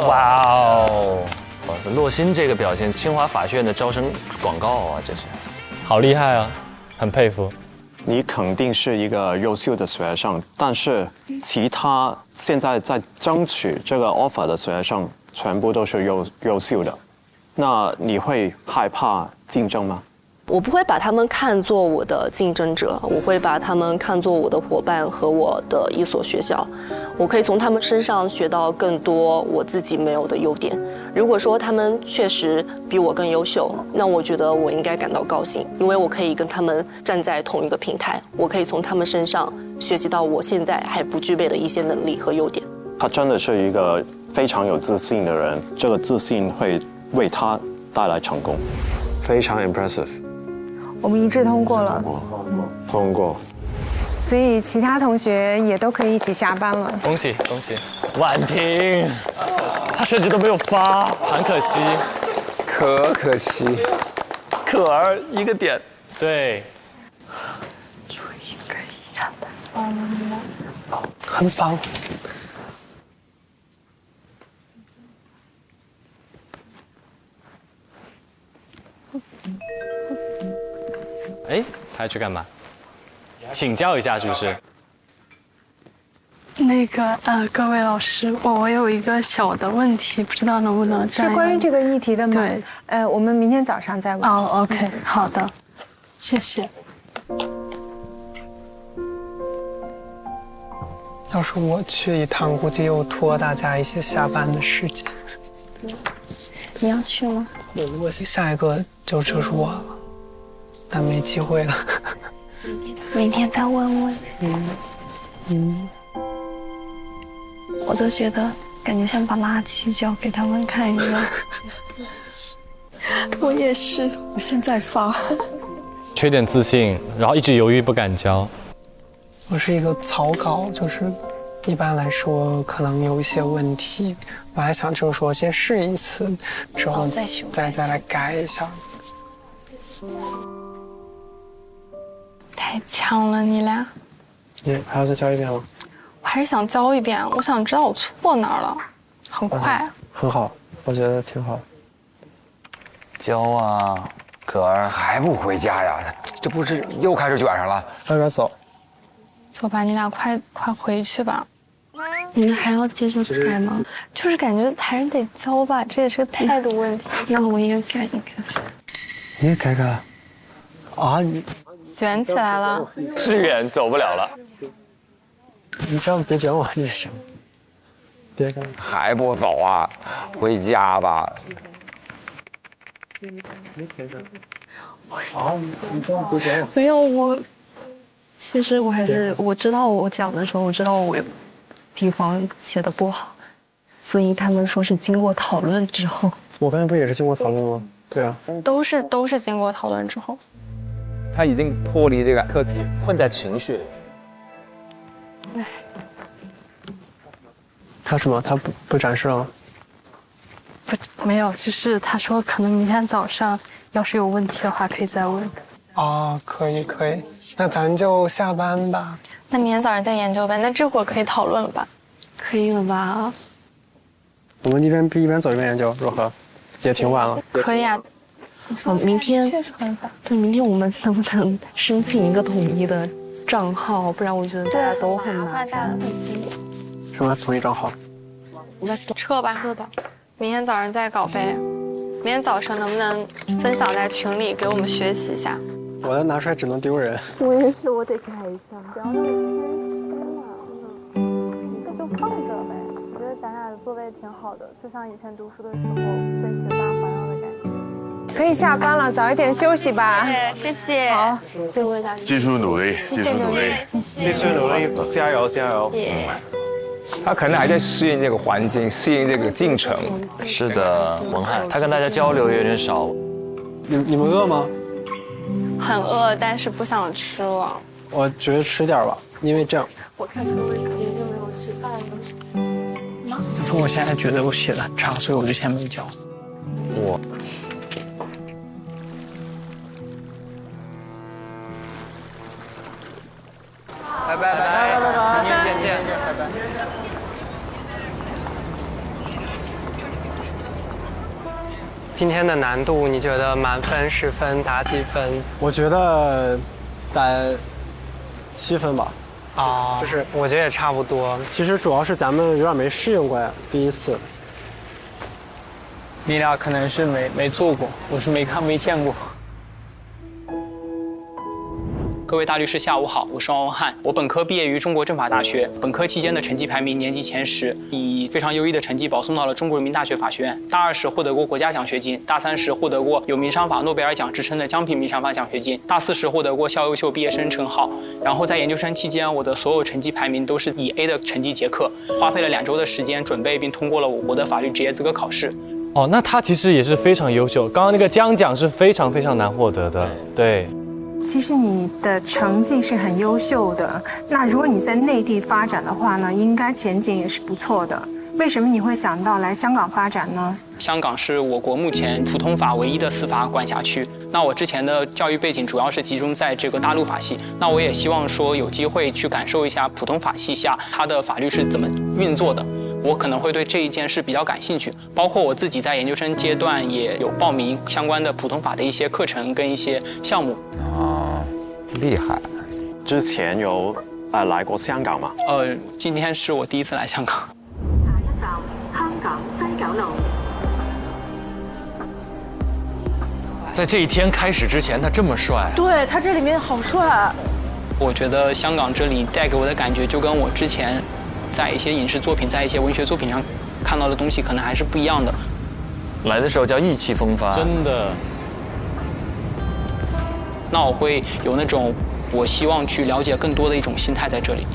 哇哦，哇塞，洛欣这个表现，清华法学院的招生广告啊，这是，好厉害啊，很佩服。你肯定是一个优秀的学生，但是其他现在在争取这个 offer 的学生全部都是优秀的，那你会害怕竞争吗？我不会把他们看作我的竞争者，我会把他们看作我的伙伴和我的一所学校。我可以从他们身上学到更多我自己没有的优点。如果说他们确实比我更优秀，那我觉得我应该感到高兴，因为我可以跟他们站在同一个平台，我可以从他们身上学习到我现在还不具备的一些能力和优点。他真的是一个非常有自信的人，这个自信会为他带来成功，非常 impressive。我们一致通过了，通过，所以其他同学也都可以一起下班了。恭喜恭喜，婉婷，他甚至都没有发，很可惜，可惜，可儿一个点，对，很棒。哎，他要去干嘛？请教一下是不是？那个各位老师，我有一个小的问题，不知道能不能是关于这个议题的吗？对，我们明天早上再问。哦 ，OK， 好的，谢谢。要是我去一趟，估计又拖大家一些下班的时间。你要去吗？下一个就是我了，但没机会了。明天再问问。我就觉得感觉像把垃圾交给他们看一样。我也是，我现在发。缺点自信，然后一直犹豫不敢交。我是一个草稿，就是一般来说可能有一些问题，我还想就是说先试一次，之后再来改一下。太强了，你俩！你还要再教一遍吗？我还是想教一遍，我想知道我错哪儿了，很快。很好，我觉得挺好。教啊，可儿还不回家呀？这不是又开始卷上了？要不要走？走吧，你俩快回去吧。你们还要接着改吗？就是感觉还是得教吧，这也是个态度问题。那我也改一改。你也改改啊？你卷起来了，是远走不了了。你这样别卷我也行，别改。还不走啊？回家吧。你这样别卷我。没有我，其实我还是我知道我讲的时候，我知道我有地方写的不好，所以他们说是经过讨论之后。我刚才不也是经过讨论吗？对啊，都是经过讨论之后。他已经脱离这个课题，混在情绪里。他什么？他不展示了吗？没有，就是他说可能明天早上要是有问题的话可以再问。哦，可以，那咱就下班吧。那明天早上再研究呗。那这会儿可以讨论了吧？可以了吧？我们一边走一边研究，如何？也挺晚了。可以啊。明天确实很晚。对，明天我们能不能申请一个统一的账号？不然我觉得大家都很麻烦。什么统一账号？撤吧。明天早上再搞呗。明天早上能不能分享在群里给我们学习一下？我的拿出来只能丢人。我也是，我得改一下。不要让这就放着呗。我觉得咱俩的座位挺好的，就像以前读书的时候跟学霸环绕的感觉。可以下班了，早一点休息吧。谢谢。好，谢谢魏大姐。继续努力，继续努力，继续努力，加油加油！他可能还在适应这个环境，适应这个进程。是的，文翰，他跟大家交流有点少。你们饿吗？很饿，但是不想吃了。我觉得吃点吧，因为这样。我看各位姐就没有吃饭呢。我说我现在觉得我写的很差，所以我就先没交。我。拜拜，明天见，拜拜。今天的难度，你觉得满分10分打几分？我觉得打7分吧。啊，就是我觉得也差不多。其实主要是咱们有点没适应过呀，第一次。你俩可能是没做过，我是没见过。各位大律师，下午好，我是王文翰。我本科毕业于中国政法大学，本科期间的成绩排名年级前10，以非常优异的成绩保送到了中国人民大学法学院。大2时获得过国家奖学金，大3时获得过有民商法诺贝尔奖之称的江平民商法奖学金，大4时获得过校优秀毕业生称号。然后在研究生期间，我的所有成绩排名都是以 A 的成绩结课，花费了2周的时间准备并通过了我国的法律职业资格考试。哦，那他其实也是非常优秀。刚刚那个江奖是非常难获得的，对。其实你的成绩是很优秀的，那如果你在内地发展的话呢，应该前景也是不错的。为什么你会想到来香港发展呢？香港是我国目前普通法唯一的司法管辖区。那我之前的教育背景主要是集中在这个大陆法系，那我也希望说有机会去感受一下普通法系下它的法律是怎么运作的。我可能会对这一件事比较感兴趣，包括我自己在研究生阶段也有报名相关的普通法的一些课程跟一些项目。啊，厉害！之前有来过香港吗？今天是我第一次来香港。下一站香港西九龍。在这一天开始之前，他这么帅。对他这里面好帅。我觉得香港这里带给我的感觉，就跟我之前在一些影视作品、在一些文学作品上看到的东西，可能还是不一样的。来的时候叫意气风发，真的。那我会有那种我希望去了解更多的一种心态在这里。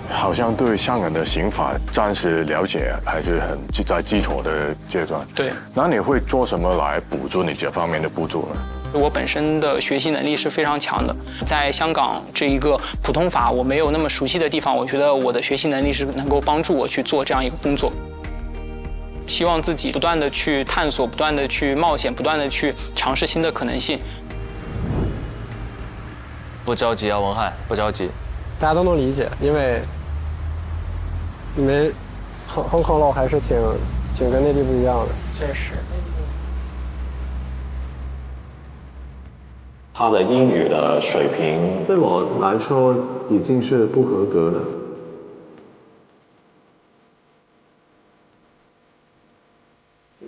好像对香港的刑法暂时了解还是很在基础的阶段。对。那你会做什么来补足你这方面的不足呢？我本身的学习能力是非常强的，在香港这一个普通法我没有那么熟悉的地方，我觉得我的学习能力是能够帮助我去做这样一个工作。希望自己不断的去探索，不断的去冒险，不断的去尝试新的可能性。不着急啊，文翰，不着急。大家都能理解，因为香港佬还是挺跟内地不一样的。确实。他的英语的水平对我来说已经是不合格的。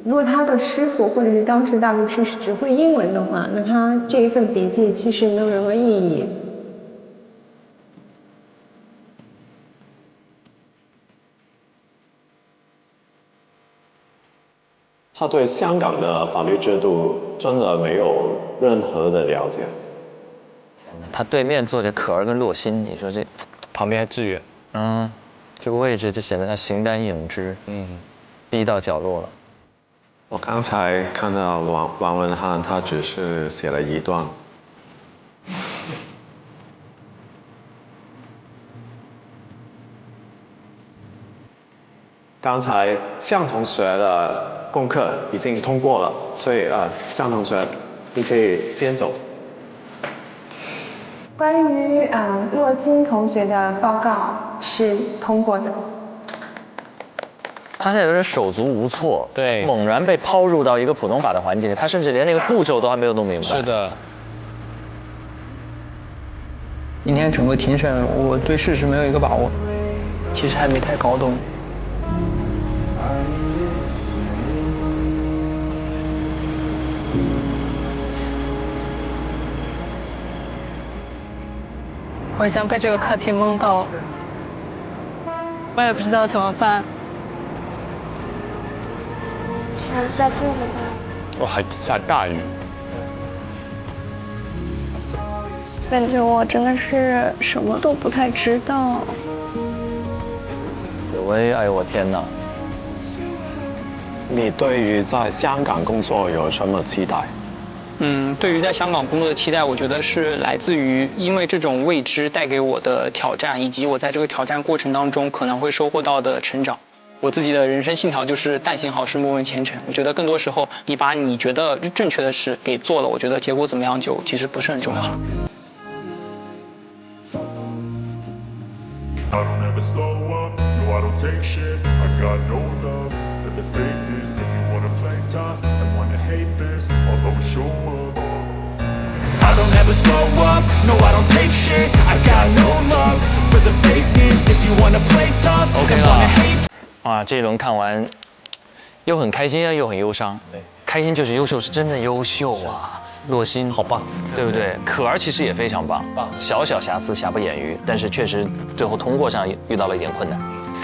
如果他的师傅或者是当时大律师是只会英文的话，那他这一份笔记其实没有任何意义。他对香港的法律制度真的没有任何的了解。他对面坐着可儿跟洛欣，你说这旁边还志远，这个位置就显得他形单影只，逼到角落了。我刚才看到王文翰，他只是写了一段。刚才向同学的功课已经通过了，所以向同学，你可以先走。关于洛欣同学的报告是通过的。他现在有点手足无措，对，猛然被抛入到一个普通法的环境里，他甚至连那个步骤都还没有弄明白。是的。今天整个庭审，我对事实没有一个把握，其实还没太搞懂。我将被这个课题蒙到了，我也不知道怎么办。下作了吧？还下大雨。感觉我真的是什么都不太知道。紫薇，哎呦我天哪！你对于在香港工作有什么期待？对于在香港工作的期待，我觉得是来自于因为这种未知带给我的挑战，以及我在这个挑战过程当中可能会收获到的成长。我自己的人生信条就是但行好事，莫问前程。我觉得更多时候，你把你觉得正确的事给做了，我觉得结果怎么样就其实不是很重要。I don't ever slow up. I don't take shit. I got no love for the fakeness. If you wanna play tough and wanna hate this, I'll always show up. I don't ever slow up, no I don't take shit. I got no love for the fakeness. If you wanna play tough and wanna hate. 哇，这一轮看完，又很开心啊，又很忧伤。对，开心就是优秀，是真的优秀啊。洛欣好棒，对不对？可儿其实也非常棒，小小瑕疵瑕不掩瑜，但是确实最后通过上遇到了一点困难。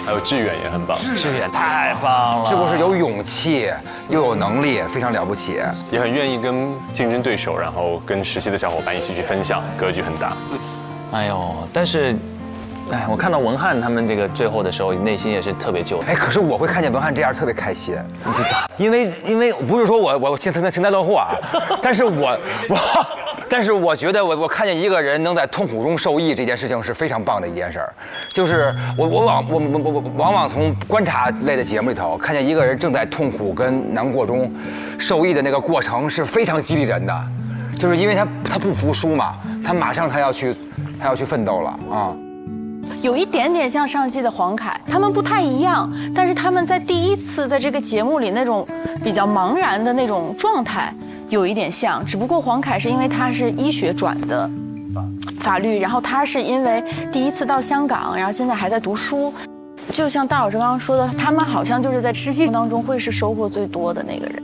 还有志远也很棒，志远太棒了，是不是有勇气又有能力，非常了不起，也很愿意跟竞争对手，然后跟实习的小伙伴一起去分享，格局很大。哎呦，但是。哎，我看到文翰他们这个最后的时候，内心也是特别揪。哎，可是我会看见文翰这样特别开心。你这咋？因为不是说我幸灾乐祸啊，但是我觉得我看见一个人能在痛苦中受益这件事情是非常棒的一件事儿。就是我往往从观察类的节目里头看见一个人正在痛苦跟难过中受益的那个过程是非常激励人的，就是因为他不服输嘛，他马上他要去奋斗了啊。有一点点像上季的黄凯，他们不太一样，但是他们在第一次在这个节目里那种比较茫然的那种状态有一点像，只不过黄凯是因为他是医学转的法律，然后他是因为第一次到香港，然后现在还在读书。就像大老师刚刚说的，他们好像就是在实习当中会是收获最多的那个人。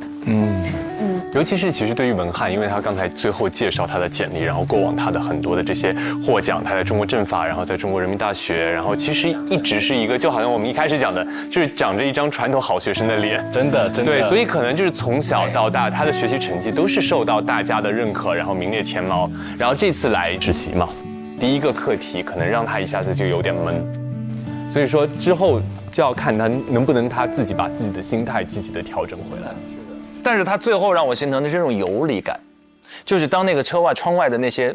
尤其是其实对于文翰，因为他刚才最后介绍他的简历，然后过往他的很多的这些获奖，他在中国政法，然后在中国人民大学，然后其实一直是一个，就好像我们一开始讲的，就是长着一张传统好学生的脸，真的对，所以可能就是从小到大他的学习成绩都是受到大家的认可，然后名列前茅，然后这次来实习嘛，第一个课题可能让他一下子就有点闷，所以说之后就要看他能不能他自己把自己的心态积极的调整回来。但是他最后让我心疼的是这种游离感，就是当那个窗外的那些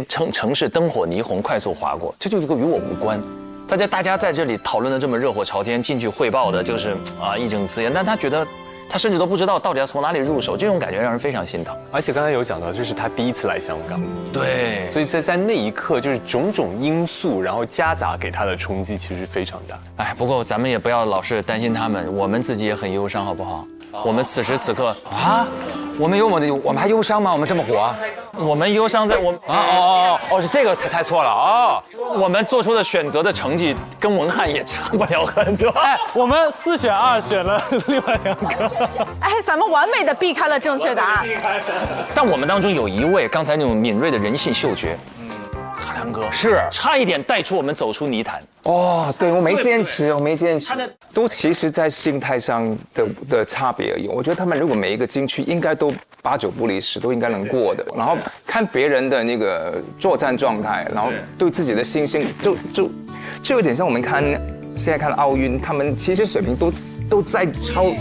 城市灯火霓虹快速划过，这就一个与我无关。大家在这里讨论的这么热火朝天，进去汇报的就是义正辞严，但他觉得他甚至都不知道到底要从哪里入手，这种感觉让人非常心疼。而且刚才有讲到，这是他第一次来香港，对，所以在那一刻，就是种种因素，然后夹杂给他的冲击其实非常大。哎，不过咱们也不要老是担心他们，我们自己也很忧伤，好不好？我们此时此刻啊，我们还忧伤吗？我们这么火，我们忧伤在我们是这个猜错了啊！我们做出的选择的成绩跟文翰也差不了很多。哎，我们4选2选了另外2个。哎，咱们完美的避开了正确答案。但我们当中有一位刚才那种敏锐的人性嗅觉，大梁哥是差一点带出我们走出泥潭。哦，对，我没坚持，都其实在心态上的差别而已。我觉得他们如果每一个进去，应该都8、9不离10，都应该能过的。然后看别人的那个作战状态，然后对自己的信心，就有点像我们现在看奥运，他们其实水平都在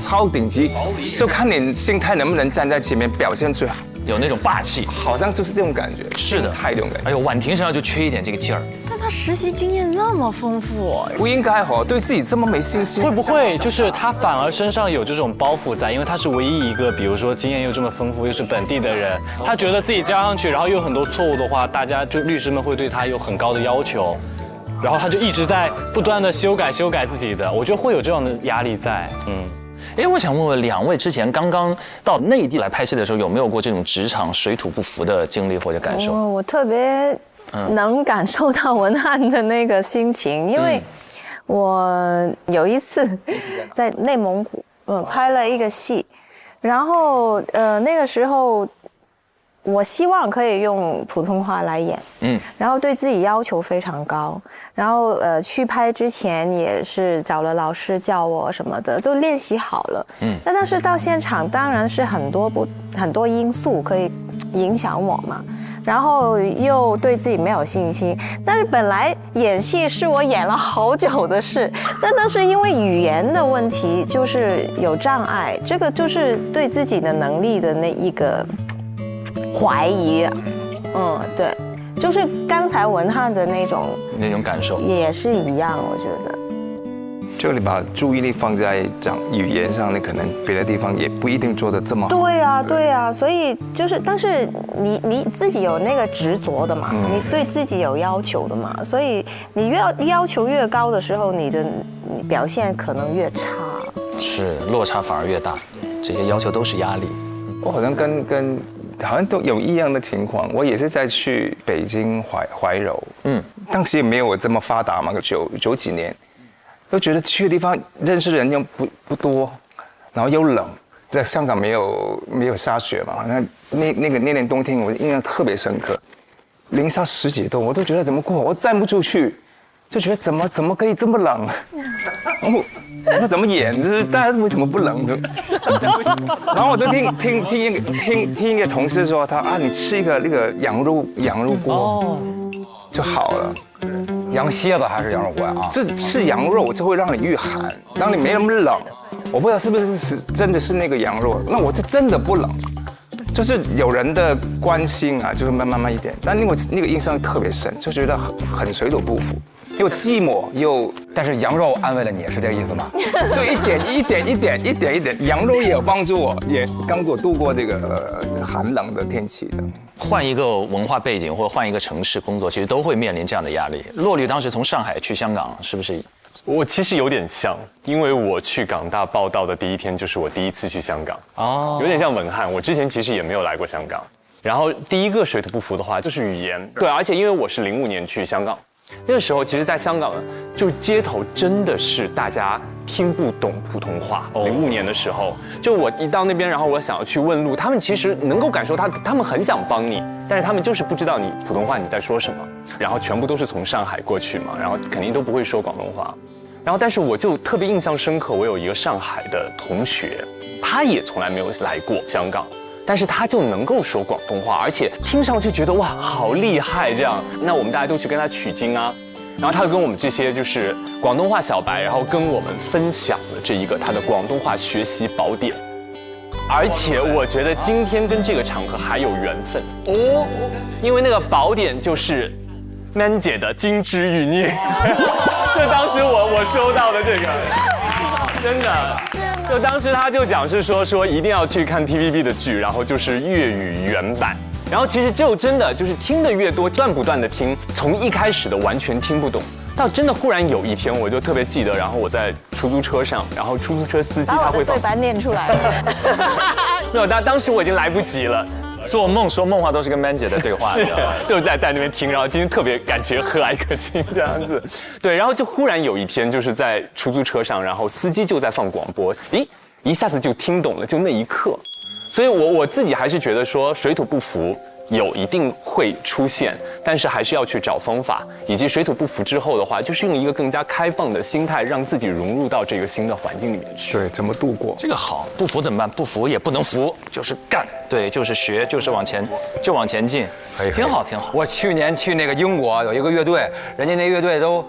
超顶级，就看你心态能不能站在前面表现最好。有那种霸气，好像就是这种感觉。是的，太这种感觉。哎呦，婉婷身上就缺一点这个劲儿。但他实习经验那么丰富，不应该对自己这么没信心。会不会就是他反而身上有这种包袱在？因为他是唯一一个，比如说经验又这么丰富，又是本地的人，他觉得自己加上去，然后又有很多错误的话，大家就律师们会对他有很高的要求，然后他就一直在不断的修改自己的。我觉得会有这样的压力在。哎，我想问问2位，之前刚刚到内地来拍戏的时候，有没有过这种职场水土不服的经历或者感受？我特别能感受到文翰的那个心情，因为我有一次在内蒙古拍了一个戏，然后那个时候我希望可以用普通话来演，然后对自己要求非常高，然后去拍之前也是找了老师教我什么的，都练习好了，但是到现场当然是很多因素可以影响我嘛，然后又对自己没有信心，但是本来演戏是我演了好久的事，但是因为语言的问题就是有障碍，这个就是对自己的能力的那一个怀疑，对，就是刚才文翰的那种感受也是一样，我觉得。就你把注意力放在讲语言上，你可能别的地方也不一定做得这么好。对啊，对啊，所以就是，但是你自己有那个执着的嘛，你对自己有要求的嘛，所以你要求越高的时候，你表现可能越差。是落差反而越大，这些要求都是压力。我好像跟好像都有一样的情况，我也是在去北京怀柔，当时也没有这么发达嘛，九几年，都觉得去的地方认识的人又不多，然后又冷，在香港没有下雪嘛，那年冬天我印象特别深刻，零下10几度，我都觉得怎么过，我站不出去，就觉得怎么可以这么冷，我怎么演？就是大家为什么不冷？然后我就听一个同事说，你吃一个那个羊肉锅就好了。羊蝎子还是羊肉锅啊？这吃羊肉就会让你御寒，让你没那么冷。我不知道是不是真的是那个羊肉，那我就真的不冷。就是有人的关心啊，就是慢慢一点，但那个印象特别深，就觉得很水土不服。又寂寞又，但是羊肉安慰了你，是这个意思吗？就一点，羊肉也有帮助我，也帮助我度过这个寒冷的天气的。换一个文化背景或者换一个城市工作，其实都会面临这样的压力。洛律当时从上海去香港，是不是？我其实有点像，因为我去港大报道的第一天就是我第一次去香港，有点像文翰。我之前其实也没有来过香港，然后第一个水土不服的话就是语言，对，而且因为我是05年去香港。那个时候，其实，在香港，就是街头真的是大家听不懂普通话。05年的时候，就我一到那边，然后我想要去问路，他们其实能够感受他们很想帮你，但是他们就是不知道你普通话你在说什么。然后全部都是从上海过去嘛，然后肯定都不会说广东话。然后，但是我就特别印象深刻，我有一个上海的同学，他也从来没有来过香港。但是他就能够说广东话，而且听上去觉得哇好厉害这样。那我们大家都去跟他取经啊，然后他就跟我们这些就是广东话小白，然后跟我们分享了这一个他的广东话学习宝典。而且我觉得今天跟这个场合还有缘分哦，因为那个宝典就是Man姐的金枝玉孽，这当时我收到的这个，真的。就当时他就讲是说一定要去看 TVB 的剧，然后就是粤语原版，然后其实就真的就是听得越多，不断的听，从一开始的完全听不懂，到真的忽然有一天我就特别记得，然后我在出租车上，然后出租车司机他会把对白念出来了，没有，当时我已经来不及了。做梦说梦话都是跟 Man 姐的对话，是都是在那边听，然后今天特别感觉和蔼可亲这样子，对，然后就忽然有一天就是在出租车上，然后司机就在放广播，一下子就听懂了，就那一刻，所以我自己还是觉得说水土不服一定会出现，但是还是要去找方法，以及水土不服之后的话，就是用一个更加开放的心态，让自己融入到这个新的环境里面去。对，怎么度过？这个好，不服怎么办？不服也不能服，就是干，对，就是学，就是往前进，挺好挺好。我去年去那个英国有一个乐队，人家那乐队都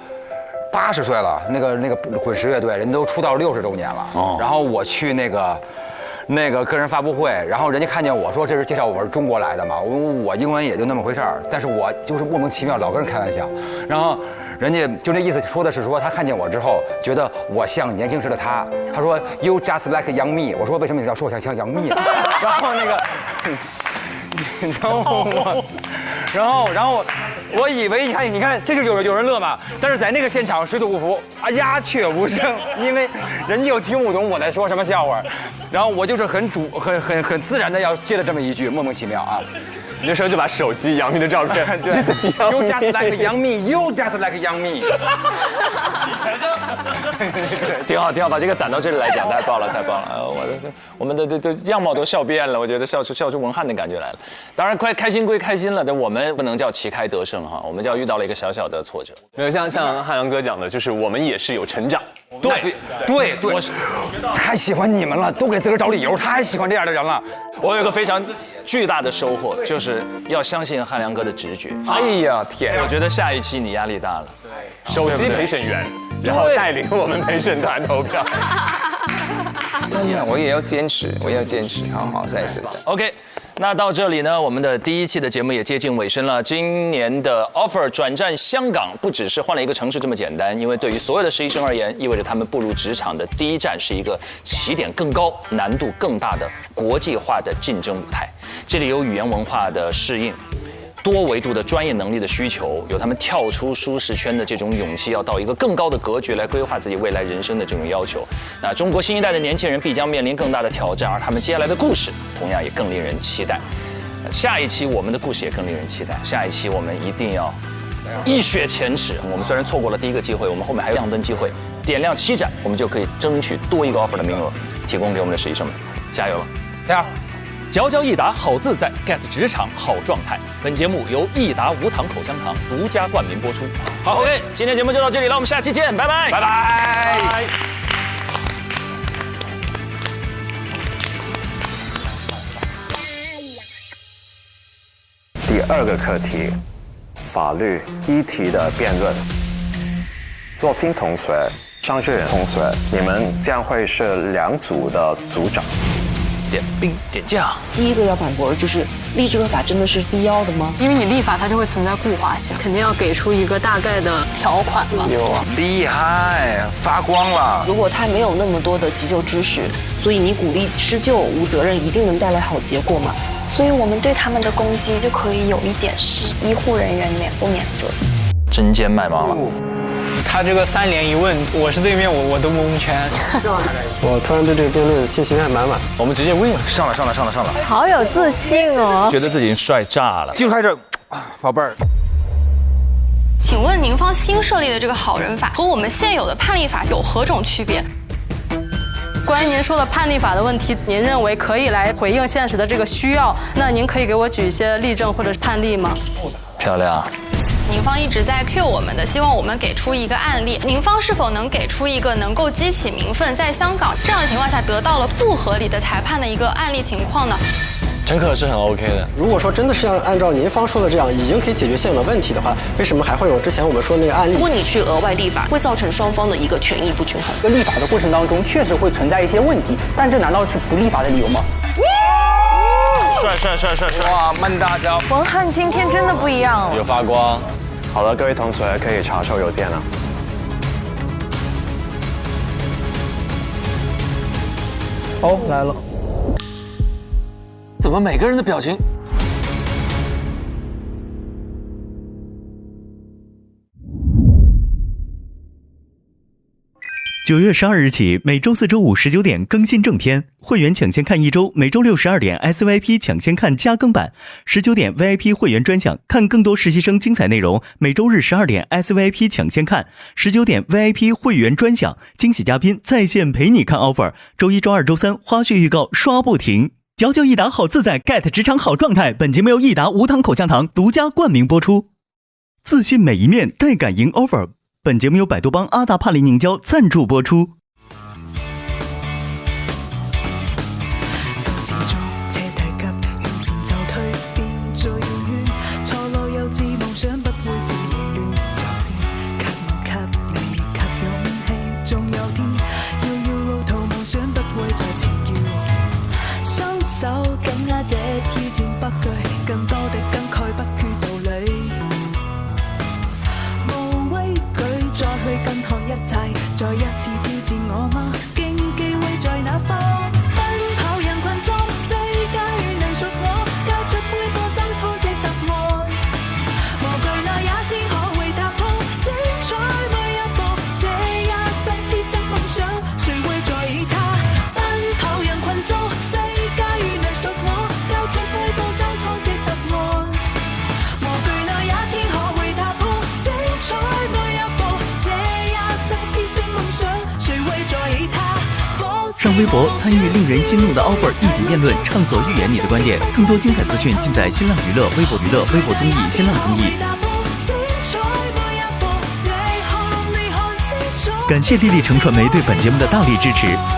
80岁了，那个滚石乐队人都出道60周年了。然后我去那个个人发布会，然后人家看见我说这是介绍我是中国来的嘛，我英文也就那么回事儿，但是我就是莫名其妙老跟人开玩笑，然后人家就那意思说的是说他看见我之后觉得我像年轻时的他说 You just like young me， 我说为什么你要说我像杨幂？然后那个，然后我以为你看这就有人乐嘛，但是在那个现场水土不服啊，鸦雀无声，因为人家又听不懂我在说什么笑话，然后我就是很自然的要接了这么一句，莫名其妙啊。那时候就把手机杨幂的照片，对 ，You just like young me，You just like young me， 挺好，把这个攒到这里来讲，太棒了。我们的样貌都笑变了，我觉得笑出文翰的感觉来了。当然，开心归开心了，但我们不能叫旗开得胜哈，我们叫遇到了一个小小的挫折。没有像汉阳哥讲的，就是我们也是有成长。对，我太喜欢你们了，都给自个儿找理由，太喜欢这样的人了。我有一个非常巨大的收获，就是要相信汉良哥的直觉。哎呀天！我觉得下一期你压力大了，对，首席陪审员，然后带领我们陪审团投票。真的，我也要坚持，好，再一次。OK。那到这里呢，我们的第1期的节目也接近尾声了。今年的 offer 转战香港，不只是换了一个城市这么简单，因为对于所有的实习生而言，意味着他们步入职场的第一站是一个起点更高、难度更大的国际化的竞争舞台。这里有语言文化的适应。多维度的专业能力的需求，有他们跳出舒适圈的这种勇气，要到一个更高的格局来规划自己未来人生的这种要求。那中国新一代的年轻人必将面临更大的挑战，而他们接下来的故事同样也更令人期待。下一期我们的故事也更令人期待，下一期我们一定要一雪前耻。我们虽然错过了第1个机会，我们后面还有亮灯机会，点亮7盏，我们就可以争取多一个 offer 的名额，提供给我们的实习生们。加油了，加油！佼佼益达好自在 ，get 职场好状态。本节目由益达无糖口香糖独家冠名播出。好 ，OK， 今天节目就到这里了，我们下期见，拜拜，拜拜。第2个课题，法律议题的辩论。若星同学、张志远同学，你们将会是2组的组长。点兵点将。第一个要反驳就是立这个法真的是必要的吗？因为你立法它就会存在固化性，肯定要给出一个大概的条款吧。有啊，厉害，发光了。如果他没有那么多的急救知识，所以你鼓励施救无责任，一定能带来好结果吗？所以我们对他们的攻击就可以有一点是医护人员免不免责。针尖麦芒了。他这个3连一问，我是对面我都蒙圈。我突然对这个辩论信心还满满。我们直接 win 了，上了。好有自信哦，觉得自己帅炸了。就开始，宝贝儿。请问您方新设立的这个好人法和我们现有的判例法有何种区别？关于您说的判例法的问题，您认为可以来回应现实的这个需要？那您可以给我举一些例证或者判例吗？漂亮。您方一直在 cue 我们的，希望我们给出一个案例。您方是否能给出一个能够激起民愤，在香港这样的情况下得到了不合理的裁判的一个案例情况呢？陈可是很 OK 的。如果说真的是按照您方说的这样，已经可以解决现有的问题的话，为什么还会有之前我们说的那个案例？如果你去额外立法，会造成双方的一个权益不均衡。在立法的过程当中，确实会存在一些问题，但这难道是不立法的理由吗？帅！哇，闷大招！文翰今天真的不一样了，有发光。好了，各位同学可以查收邮件了。哦，来了。怎么每个人的表情？ 9月12日起，每周4、周5 19点更新正片，会员抢先看1周；每周6、12点 SVIP 抢先看加更版，19点 VIP 会员专享，看更多实习生精彩内容。每周日12点 SVIP 抢先看，19点 VIP 会员专享，惊喜嘉宾在线陪你看 offer。周1、周2、周3花絮预告刷不停。佼佼益达好自在 ，get 职场好状态。本节目由益达无糖口香糖独家冠名播出。自信每一面，带感赢 offer。 本节目由百度帮阿达帕林凝胶赞助播出。再一次挑戰我嗎？競技會在哪方？奔跑人群中，世界能屬我，交出每個爭錯的答案。無懼那一天可會踏破，精彩每一步，這一生痴心夢想，誰會在意它？奔跑人群中，世界能屬我，交出每個爭錯的答案。無懼那一天可會踏破，精彩每一步。 上微博参与令人心怒的 offer 议题辩论，畅所欲言你的观点。更多精彩资讯尽在新浪娱乐、微博娱乐、微博综艺、新浪综艺。感谢丽丽城传媒对本节目的大力支持。